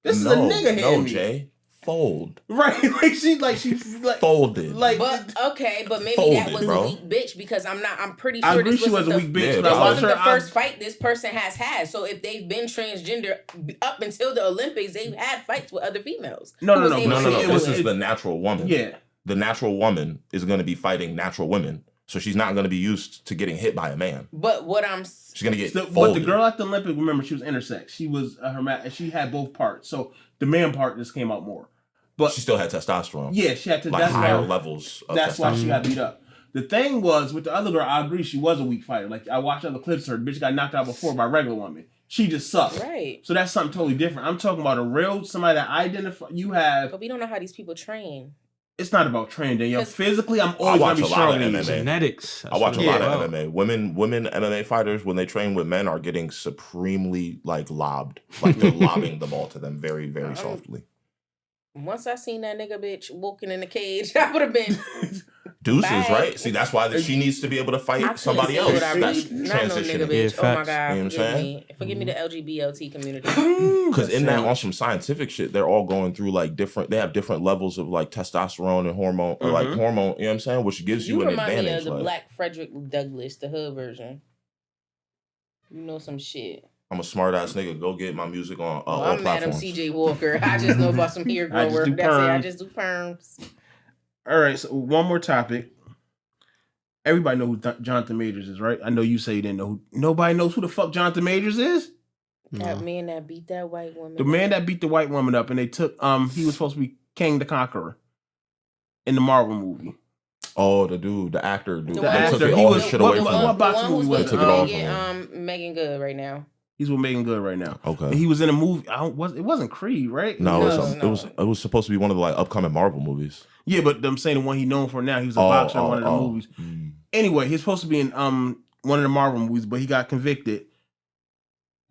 This is a nigga hitting me. Jay. Fold. Right. She folded. But maybe folded, that was a weak bitch because I'm pretty sure this was a weak bitch. This wasn't the first fight this person has had. So if they've been transgender up until the Olympics, they've had fights with other females. No. This is the natural woman. Yeah. The natural woman is going to be fighting natural women. So she's not going to be used to getting hit by a man. But she's going to get folded. But the girl at the Olympics, remember, she was intersex. She was she had both parts. So the man part just came out more. But she still had testosterone. Yeah, she had like higher levels of that's why she got beat up. The thing was, with the other girl, I agree, she was a weak fighter. Like, I watched other clips of her. The bitch got knocked out before by a regular woman. She just sucked. Right. So that's something totally different. I'm talking about somebody that identify. You have. But we don't know how these people train. It's not about training, Danielle. Physically, I'm always going to be strong in genetics. I watch a lot of MMA. Women MMA fighters, when they train with men, are getting supremely, lobbed. Like, they're lobbing the ball to them very, very softly. Once I seen that nigga bitch walking in the cage, I would have been deuces, right? See, that's why she needs to be able to fight somebody else. That's transitioning. No nigga bitch. Oh my God, you know forgive me the LGBT community. Because in that on some scientific shit, they're all going through they have different levels of testosterone and hormone, or hormone. You know what I'm saying? Which gives you an advantage. You remind me of the Black Frederick Douglass, the hood version. You know some shit. I'm a smart ass nigga. Go get my music on all I'm platforms. Madam CJ Walker. I just know about some hair grower. That's it. I just do perms. All right. So one more topic. Everybody know who Jonathan Majors is, right? I know you say you didn't know. Nobody knows who the fuck Jonathan Majors is. That man that beat that white woman. The man that beat the white woman up, and they took he was supposed to be King the Conqueror in the Marvel movie. Oh, the dude, the actor, dude. The actor. Took all his shit away from him. What boxing movie was it? Megan Good right now. He's with Megan Good right now. Okay. And he was in a movie. It wasn't Creed, right? No, it was supposed to be one of the upcoming Marvel movies. Yeah, but I'm saying the one he's known for now. He was a boxer in one of the movies. Anyway, he's supposed to be in one of the Marvel movies, but he got convicted,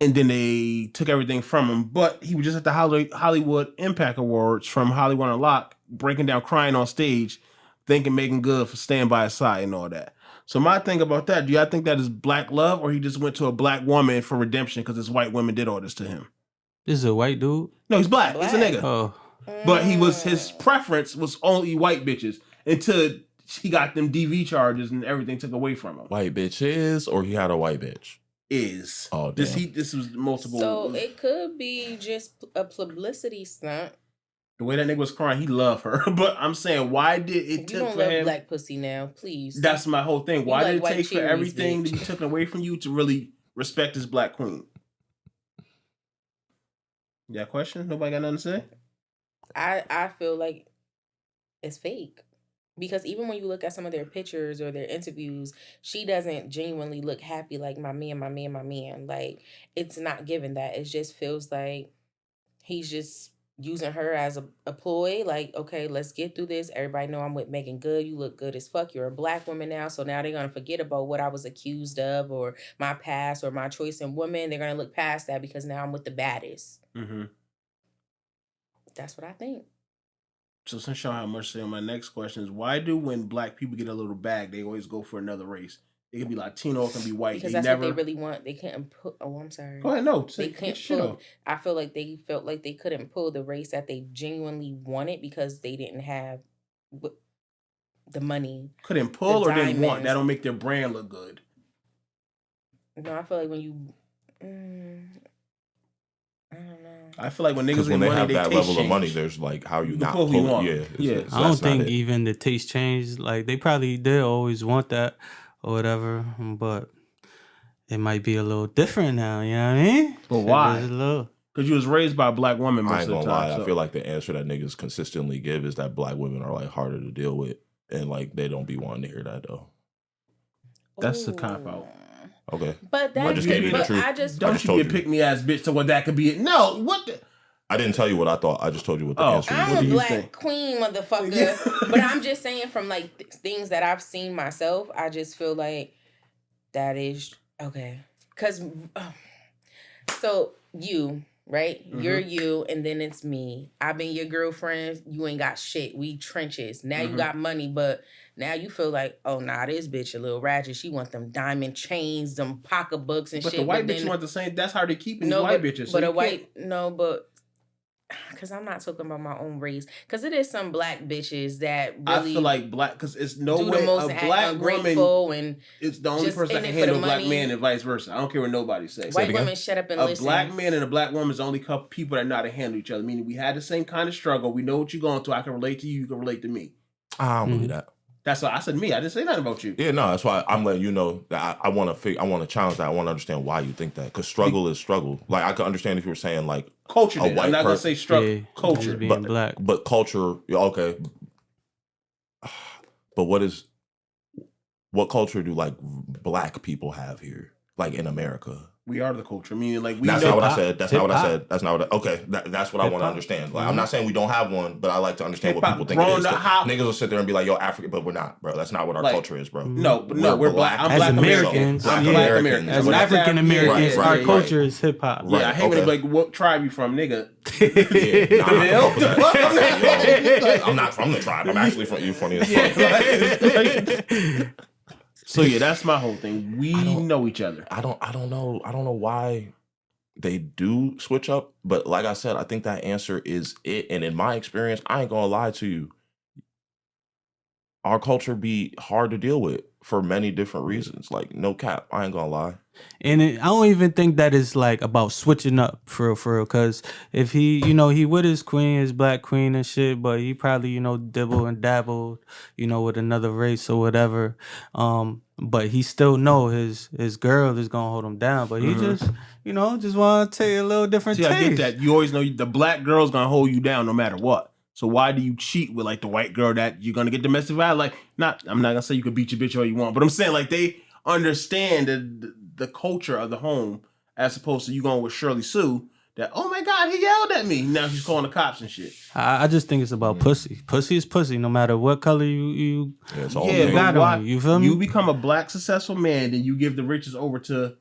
and then they took everything from him. But he was just at the Hollywood Impact Awards from Hollywood Unlocked, breaking down, crying on stage, thanking Megan Good for staying by his side and all that. So my thing about that, do y'all think that is black love, or he just went to a black woman for redemption because his white women did all this to him? This is a white dude? No, he's black. He's a nigga. Oh. But his preference was only white bitches until he got them DV charges and everything took away from him. White bitches, or he had a white bitch? Is. Oh, damn. This was multiple. So it could be just a publicity stunt. The way that nigga was crying, he loved her. But I'm saying, why did it take for him? You don't love black pussy now, please. That's my whole thing. Why did it take for everything to be taken away from you to really respect his black queen. You got questions? Nobody got nothing to say? I feel like it's fake. Because even when you look at some of their pictures or their interviews, she doesn't genuinely look happy like my man. Like, it's not given that. It just feels like he's just using her as a ploy. Like, okay, let's get through this. Everybody know I'm with Megan Good. You look good as fuck. You're a black woman now. So now they're going to forget about what I was accused of or my past or my choice in women. They're going to look past that because now I'm with the baddest. Mm-hmm. That's what I think. So since y'all have much to say on my next question is, why do when black people get a little bag, they always go for another race? It can be Latino, it can be white. Because that's what they really want. They couldn't put. Oh, I'm sorry. Go ahead, no. They couldn't pull. I feel like they felt like they couldn't pull the race that they genuinely wanted because they didn't have the money. Couldn't pull or didn't want. That don't make their brand look good. No, I feel like when you. I don't know. I feel like when niggas when they have that level of money, there's like how you not pull it. Yeah. I don't think even the taste changed. Like they probably did always want that or whatever, but it might be a little different now. You know what I mean? But why? Because you was raised by a black woman most of the time. Lie. So. I feel like the answer that niggas consistently give is that black women are like harder to deal with, and like they don't be wanting to hear that though. That's the cop out. Okay, but that just gave you the truth. Don't you be a pick me ass bitch to what that could be. No, what the. I didn't tell you what I thought. I just told you what the answer was. I'm a black queen, motherfucker. But I'm just saying from like things that I've seen myself, I just feel like that is okay. Because so you, right? Mm-hmm. You're you, and then it's me. I've been your girlfriend. You ain't got shit. We trenches. Now you got money, but now you feel like, oh nah, this bitch a little ratchet. She want them diamond chains, them pocketbooks and but shit. The white bitch want the same. That's how they keep these white bitches. But because I'm not talking about my own race. Because it is some black bitches that really. I feel like black, because it's no way a black woman. And it's the only person that can handle a black man and vice versa. I don't care what nobody says. White women shut up and listen. A black man and a black woman is the only couple people that know how to handle each other. Meaning we had the same kind of struggle. We know what you're going through. I can relate to you. You can relate to me. I don't believe that. That's why I said me. I didn't say nothing about you. Yeah, no, that's why I'm letting you know that I want to challenge that. I want to understand why you think that. Because struggle is struggle. Like I could understand if you were saying like culture. I'm not gonna say struggle. Yeah, culture, being black. But culture, okay. But what culture do like black people have here, like in America? We are the culture. I mean, like that's not what I said. That's not what I said. That's not what. Okay, that's what I want to understand. Like, I'm not saying we don't have one, but I like to understand what people think it is. Niggas will sit there and be like, "Yo, African," but we're not, bro. That's not what our culture is, bro. No, we're black. I'm as black Americans. I'm black Americans. As African Americans, our culture is hip hop. Yeah, I hate when they like, "What tribe you from, nigga?" I'm not from the tribe. I'm actually from you. Funny as fuck. So yeah, that's my whole thing. We know each other. I don't know why they do switch up, but like I said, I think that answer is it. And in my experience, I ain't gonna lie to you. Our culture be hard to deal with for many different reasons. Like no cap, I ain't gonna lie. And I don't even think that it's like about switching up for real. Because if he, he with his queen, his black queen and shit, but he probably, dibble and dabble, with another race or whatever. But he still know his girl is gonna hold him down. But he just, just want to take a little different taste. I get that. You always know the black girl's gonna hold you down no matter what. So why do you cheat with like the white girl that you're gonna get domestic violence? Like, I'm not gonna say you can beat your bitch all you want, but I'm saying like they understand the culture of the home as opposed to you going with Shirley Sue that, oh my God, he yelled at me. Now she's calling the cops and shit. I just think it's about pussy. Pussy is pussy no matter what color you got on. You feel me? You become a black successful man, then you give the riches over to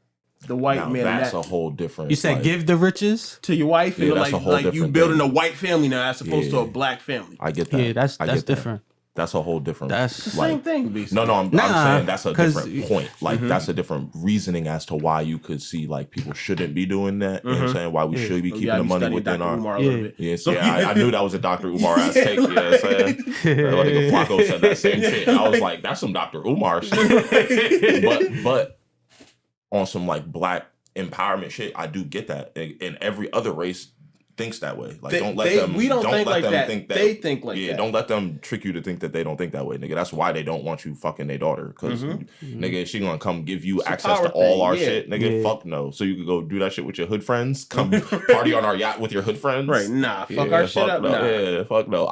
the white man. That's a whole different. You said give the riches to your wife, and like you building a white family now as opposed to a black family. I get that. Yeah, that's different. That's a whole different. That's the same thing. Basically. No, I'm saying that's a different point. Like that's a different reasoning as to why you could see like people shouldn't be doing that. You know what I'm saying? Why we should be keeping the money within our. I knew that was a Dr. Umar ass take. You know what I'm saying? Like Flacco said that same shit. I was like, that's some Dr. Umar shit. But on some like black empowerment shit, I do get that. In every other race, thinks that way. Like, don't let them. We don't think like that. Think they think like that. Yeah, don't let them trick you to think that they don't think that way, nigga. That's why they don't want you fucking their daughter. Because, nigga, she gonna come give you access to all our shit, nigga. Fuck no. So you could go do that shit with your hood friends. Come party on our yacht with your hood friends. Right? Nah, fuck our shit up. No. Nah. Yeah, fuck no.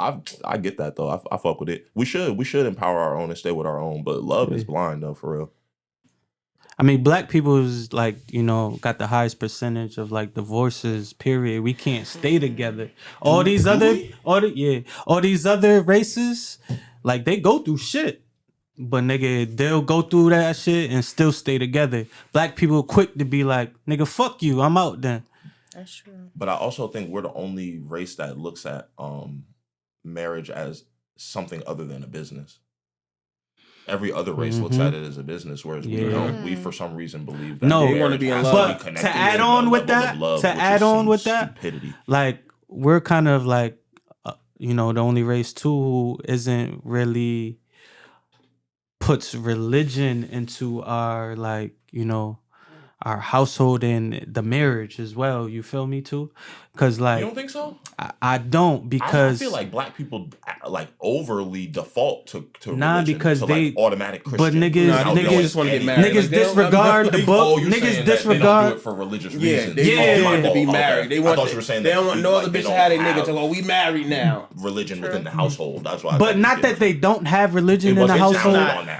I get that though. I fuck with it. We should empower our own and stay with our own. But love is blind though, for real. I mean, black people is like, got the highest percentage of like divorces, period. We can't stay together. All these other races, like they go through shit. But nigga, they'll go through that shit and still stay together. Black people quick to be like, nigga, fuck you, I'm out then. That's true. But I also think we're the only race that looks at marriage as something other than a business. Every other race looks at it as a business, whereas we don't. We, for some reason, believe that we want to be in love. But to add on with that, stupidity. Like we're kind of like, the only race too who isn't really puts religion into our our household and the marriage as well. You feel me too? Because like you don't think so? I don't, because I feel like black people like overly default to religion, because they like automatic Christian. But niggas just want to get married. Niggas disregard the book. Niggas disregard. They don't do it for religious reasons. They want to be married. They want. I thought you were saying they don't want no other bitch to have a nigga to go. We married now. Religion within the household. That's why. But not that they don't have religion in the household.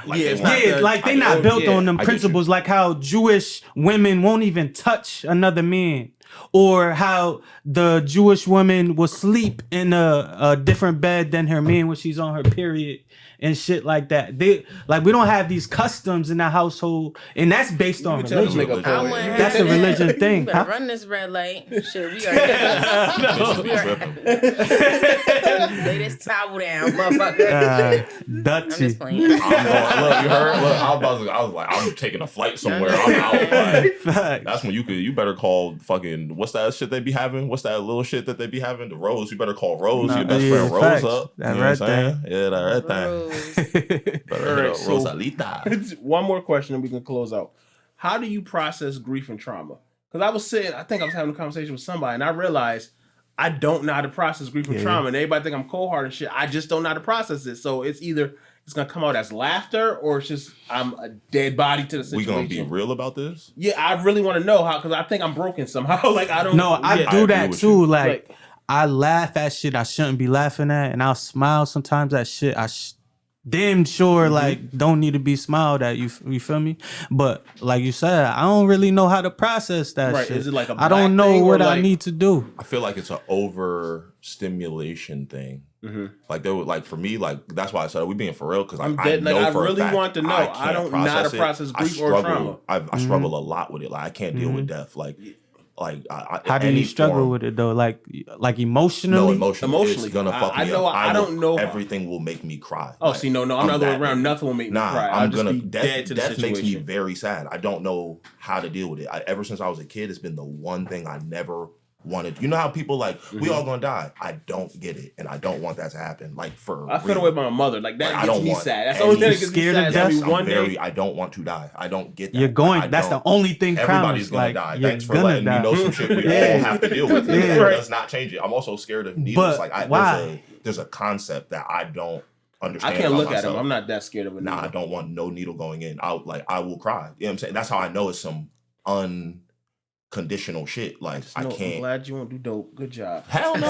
Like they not built on them principles. Like how Jewish women won't even touch another man. Or how the Jewish woman will sleep in a different bed than her man when she's on her period and shit like that. We don't have these customs in the household, and that's based on religion. That's a religion thing. You better run this red light. Shit, we are lay this towel down, motherfucker. I'm just playing. Look, you heard? Look, I was like, I'm taking a flight somewhere. I'm out. Like, that's when you better call fucking, what's that shit they be having? What's that little shit that they be having? The Rose. You better call Rose. Your best friend Rose up. That right there. Yeah, that right there. Right, so Rosalita. One more question and we can close out. How do you process grief and trauma? Because I think I was having a conversation with somebody and I realized I don't know how to process grief and trauma. And everybody think I'm cold-hearted and shit. I just don't know how to process it. So it's either it's going to come out as laughter or it's just I'm a dead body to the situation. We going to be real about this? Yeah, I really want to know how, because I think I'm broken somehow. Like, I don't know. I do that too. Like, I laugh at shit I shouldn't be laughing at, and I'll smile sometimes at shit damn sure like don't need to be smiled at. You feel me? But like you said, I don't really know how to process that shit. Is it like a I don't know what I need to do. I feel like it's an overstimulation thing. Like there, like for me, like that's why I said we being for real, because I know I for really a fact, want to know. I don't know how to process grief or trauma. I struggle a lot with it. Like I can't deal with death. How do you struggle with it though? Like emotionally? No, emotionally. It's gonna fuck me up. I don't know. Everything will make me cry. Oh, see, no, I'm not going around. Nothing will make me cry. I'm gonna death makes me very sad. I don't know how to deal with it. Ever since I was a kid, it's been the one thing I never wanted. You know how people like we all gonna die? I don't get it, and I don't want that to happen. Like I feel away by my mother. Like that gets me sad. That's the only thing that gets me sad. I don't want to die. I don't get that. You're going. That's the only thing. Everybody's gonna die. Thanks for letting me know some shit we all have to deal with. It does not change it. I'm also scared of needles. There's a concept that I don't understand. I can't look at him. I'm not that scared of it. Nah, I don't want no needle going in. I will cry. You know what I'm saying? That's how I know it's some unconditional shit. Like I can't. I'm glad you won't do dope. Good job. Hell no.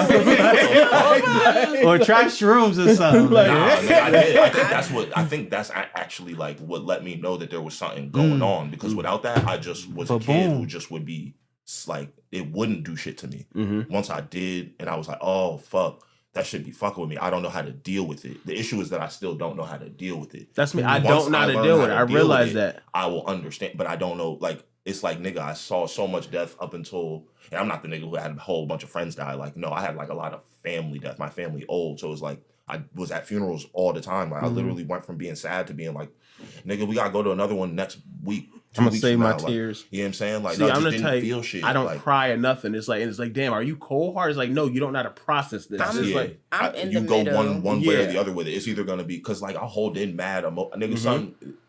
Or try shrooms or something. I think that's actually like what let me know that there was something going on, because without that, I just was a kid who just would be like, it wouldn't do shit to me. Once I did, and I was like, oh fuck, that should be fucking with me. I don't know how to deal with it. The issue is that I still don't know how to deal with it. That's me. I don't know how to deal with it. I realize that. I will understand, but I don't know. Like, it's like, nigga, I saw so much death up until, and I'm not the nigga who had a whole bunch of friends die. Like, no, I had like a lot of family death. My family old, so it was like I was at funerals all the time. Like I literally went from being sad to being like, nigga, we gotta go to another one next week. I'm gonna save my tears. You know what I'm saying? Like, see, I'm gonna tell you, I don't cry or nothing. It's like, damn, are you cold hearted? It's like, no, you don't know how to process this. I'm in the middle. You go one way or the Yeah. other with it. It's either gonna be, because like I'll hold in mad nigga,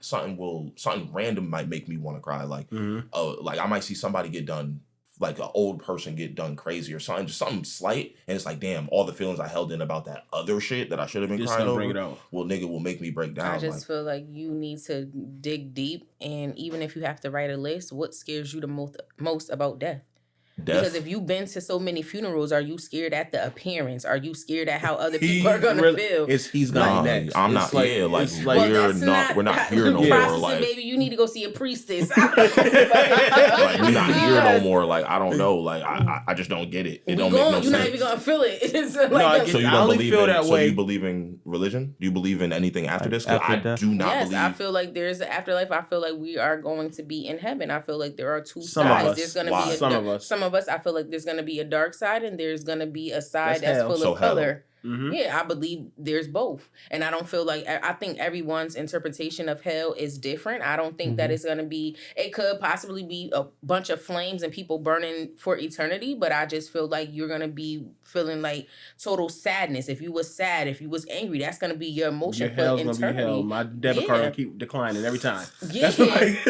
something random might make me want to cry. Like, like I might see somebody get done like an old person get done crazy or something, just something slight, and it's like, damn, all the feelings I held in about that other shit that I should have been crying over, well, nigga, will make me break down. I just feel like you need to dig deep, and even if you have to write a list, what scares you the most about death? Because if you've been to so many funerals, are you scared at the appearance? Are you scared at how other people are gonna feel? He's going next. I'm not. Like, we're not here no more. Like, baby, you need to go see a priestess. Like, we're not here no more. Like, I don't know. Like, I just don't get it. It don't make no sense. You're not even gonna feel it. Like, so you don't believe in that way. So you believe in religion? Do you believe in anything after this? Because I do not believe. I feel like there's an afterlife. I feel like we are going to be in heaven. I feel like there are two sides. There's gonna be some of us. I feel like there's going to be a dark side and there's going to be a side that's full of color. Mm-hmm. Yeah, I believe there's both. And I don't feel like, I think everyone's interpretation of hell is different. I don't think that it's going to be, it could possibly be a bunch of flames and people burning for eternity, but I just feel like you're going to be feeling like total sadness. If you was sad, if you was angry, that's going to be your emotion for eternity. Gonna be hell. My debit card will keep declining every time. Yeah,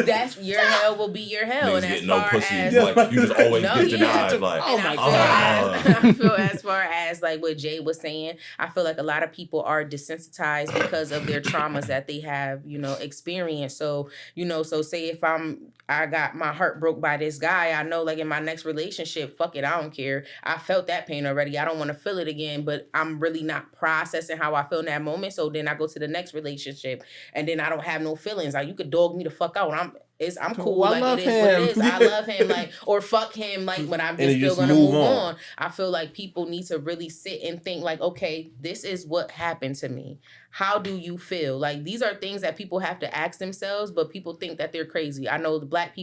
that's your hell will be your hell. And as far as like, you just always get denied. Like, oh my God. I feel as far as like what Jay was saying, I feel like a lot of people are desensitized because of their traumas that they have, experienced. So, so say if I got my heart broke by this guy, I know like in my next relationship, fuck it, I don't care. I felt that pain already. I don't want to feel it again, but I'm really not processing how I feel in that moment. So then I go to the next relationship and then I don't have no feelings. Like you could dog me the fuck out. I'm cool. Well, like it is what it is. I love him. Like, or fuck him. Like, but I'm just still gonna move on. I feel like people need to really sit and think like, okay, this is what happened to me. How do you feel? Like, these are things that people have to ask themselves, but people think that they're crazy. I know the black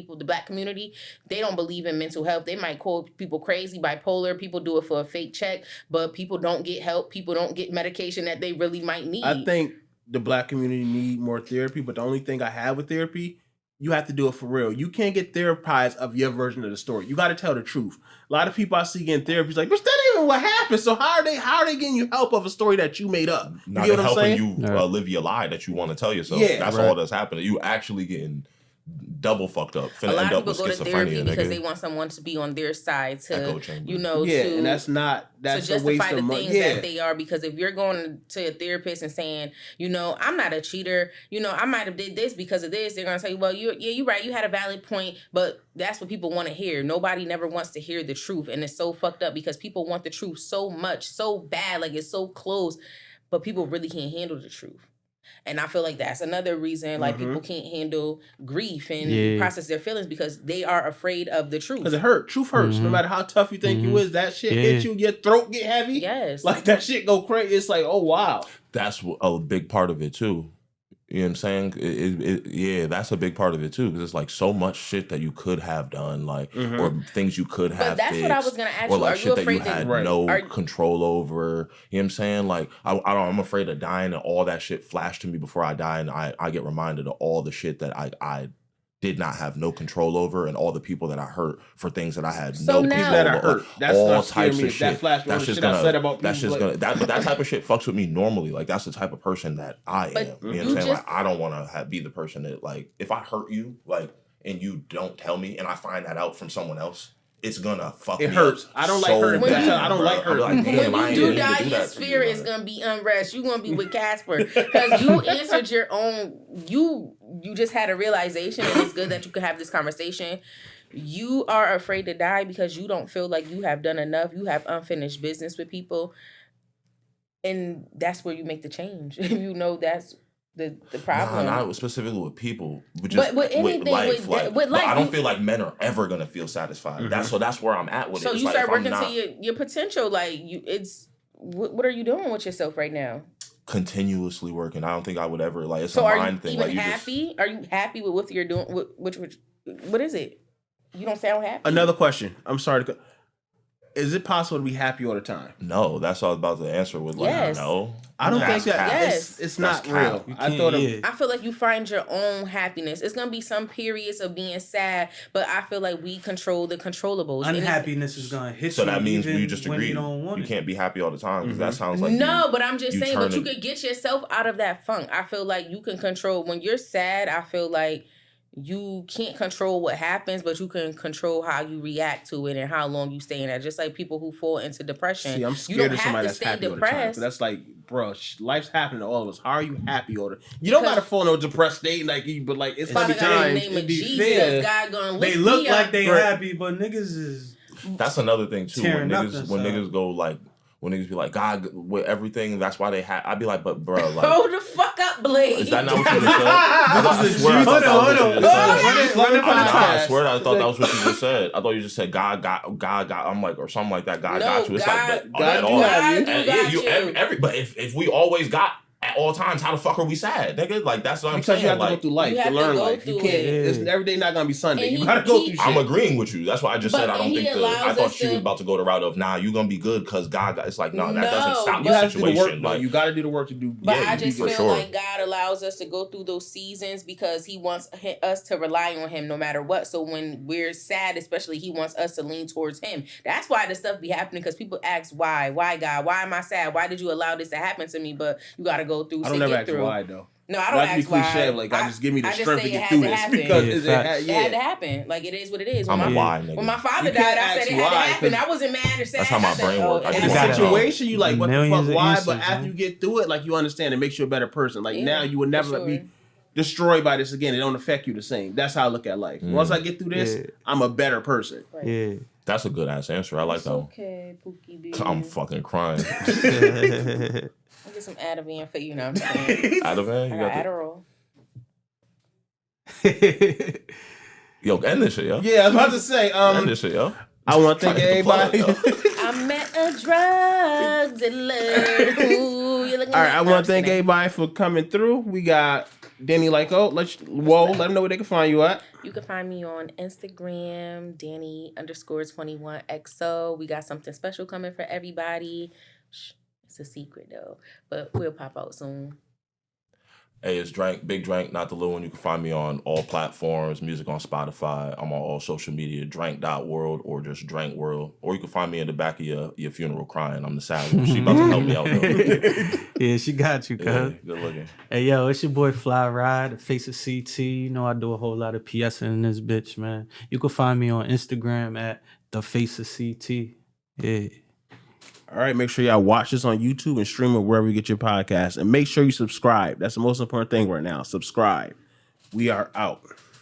community, they don't believe in mental health. They might call people crazy, bipolar. People do it for a fake check, but people don't get help. People don't get medication that they really might need. I think the black community need more therapy, but the only thing I have with therapy, you have to do it for real. You can't get therapized of your version of the story. You got to tell the truth. A lot of people I see getting therapy is like, bitch, that ain't even what happened. So how are they getting you help of a story that you made up? You not get what helping I'm saying? You live your lie that you want to tell yourself. Yeah, that's all that's happening. You actually getting double fucked up. A lot of people go to therapy because they want someone to be on their side to, and that's to justify the things that they are. Because if you're going to a therapist and saying, I'm not a cheater, I might have did this because of this, they're gonna say, well, you're right, you had a valid point, but that's what people want to hear. Nobody never wants to hear the truth, and it's so fucked up because people want the truth so much, so bad, like it's so close, but people really can't handle the truth. And I feel like that's another reason, like, people can't handle grief and process their feelings because they are afraid of the truth. Because it hurts. Truth hurts. No matter how tough you think you is, that shit hit you, your throat get heavy. Yes. Like, that shit go crazy. It's like, oh, wow. That's a big part of it, too. You know what I'm saying? That's a big part of it too, because it's like so much shit that you could have done, like or things you could have. But that's fixed, what I was gonna ask or you. like Are shit you that afraid you had no control over. You know what I'm saying? Like I'm afraid of dying, and all that shit flashed to me before I die, and I get reminded of all the shit that I did not have no control over, and all the people that I hurt for things that I had no control that I hurt. That's all types of shit. That's just gonna. But that type of shit fucks with me normally. Like that's the type of person that I am. You know what I'm saying? Like I don't want to be the person that, like, if I hurt you, like, and you don't tell me, and I find that out from someone else, it's gonna fuck me. It hurts. I don't like hurting. I don't like hurting. When you do die, your spirit is gonna be unrest. You're gonna be with Casper because you answered your own. You just had a realization, and it's good that you could have this conversation. You are afraid to die because you don't feel like you have done enough. You have unfinished business with people, and that's where you make the change. That's the problem. Nah, not specifically with people, but just with life. I don't feel like men are ever gonna feel satisfied. That's where I'm at with it. So you start working to your potential. Like what are you doing with yourself right now? Continuously working. I don't think I would ever it's a mind thing. Are you happy? Are you happy with what you're doing? What is it? You don't sound happy. Another question. I'm sorry to. Is it possible to be happy all the time? No, that's what I was about to answer with. No, I don't think that. Yes, it's not real. I feel like you find your own happiness. It's gonna be some periods of being sad, but I feel like we control the controllables. Unhappiness is gonna hit you. So that means we just agree. You can't be happy all the time because that sounds like but I'm just saying. But you could get yourself out of that funk. I feel like you can control when you're sad. I feel like you can't control what happens, but you can control how you react to it and how long you stay in that. Just like people who fall into depression. See, I'm scared of somebody that's happy all the time. That's like, bro, life's happening to all of us. How are you happy all the time? You don't gotta fall in a depressed state, like, but like it's gonna be times. In the name of Jesus, God gonna lift they look me like up. they happy, but niggas is. That's another thing too. When niggas go like. When niggas be like, God, with everything, that's why they have. I'd be like, but bro, like, hold the fuck up, Blade. Is that not what you just said? I swear I thought that was what you just said. I thought you just said God. I'm like, or something like that. God got you. It's like, but God got you. But if we always got at all times, how the fuck are we sad, nigga? Like, that's what I'm saying. Because you have to go through life to learn life. You can't. Every day not gonna be Sunday. You gotta go through shit. I'm agreeing with you. That's why I just said I don't think. I thought she was about to go the route of you gonna be good because God got. It's like that doesn't stop the situation. Like you gotta do the work to do. But I just feel like God allows us to go through those seasons because He wants us to rely on Him no matter what. So when we're sad, especially, He wants us to lean towards Him. That's why this stuff be happening because people ask why God, why am I sad? Why did you allow this to happen to me? But you gotta go through. I don't never ask why though. No, I don't ask why. Cliche, like, God just give me the strength to get through this because it had to happen. Like, it is what it is. When my father died, I said it had to happen. I wasn't mad or sad. That's how my brain works. In a situation, you like, what the fuck, why? But after you get through it, like, you understand, it makes you a better person. Like, now you would never be destroyed by this again. It don't affect you the same. That's how I look at life. Once I get through this, I'm a better person. Right. Yeah. That's a good ass answer. I like that. Okay, Pookie B. I'm fucking crying. I'll get some Ativan for you now. I'm saying. Ativan? You got Adderall. Yo, end this shit, yo. Yeah, I was about to say, end this shit, yo. I want to thank everybody. I met a drug dealer. Ooh, you're looking. All right, I want to thank everybody for coming through. We got Danny Latto. Let them know where they can find you at. You can find me on Instagram, Danny_21XO. We got something special coming for everybody. It's a secret though, but we'll pop out soon. Hey, it's Drank, Big Drank, not the little one. You can find me on all platforms, music on Spotify. I'm on all social media, drank.world or just Drank World. Or you can find me in the back of your funeral crying. I'm the sad one. She about to help me out though. Yeah, she got you, cuz. Yeah, good looking. Hey, yo, it's your boy Fly Ride, the face of CT. You know I do a whole lot of PS in this bitch, man. You can find me on Instagram at the face of CT. Yeah. All right, make sure y'all watch this on YouTube and stream it wherever you get your podcast. And make sure you subscribe. That's the most important thing right now. Subscribe. We are out.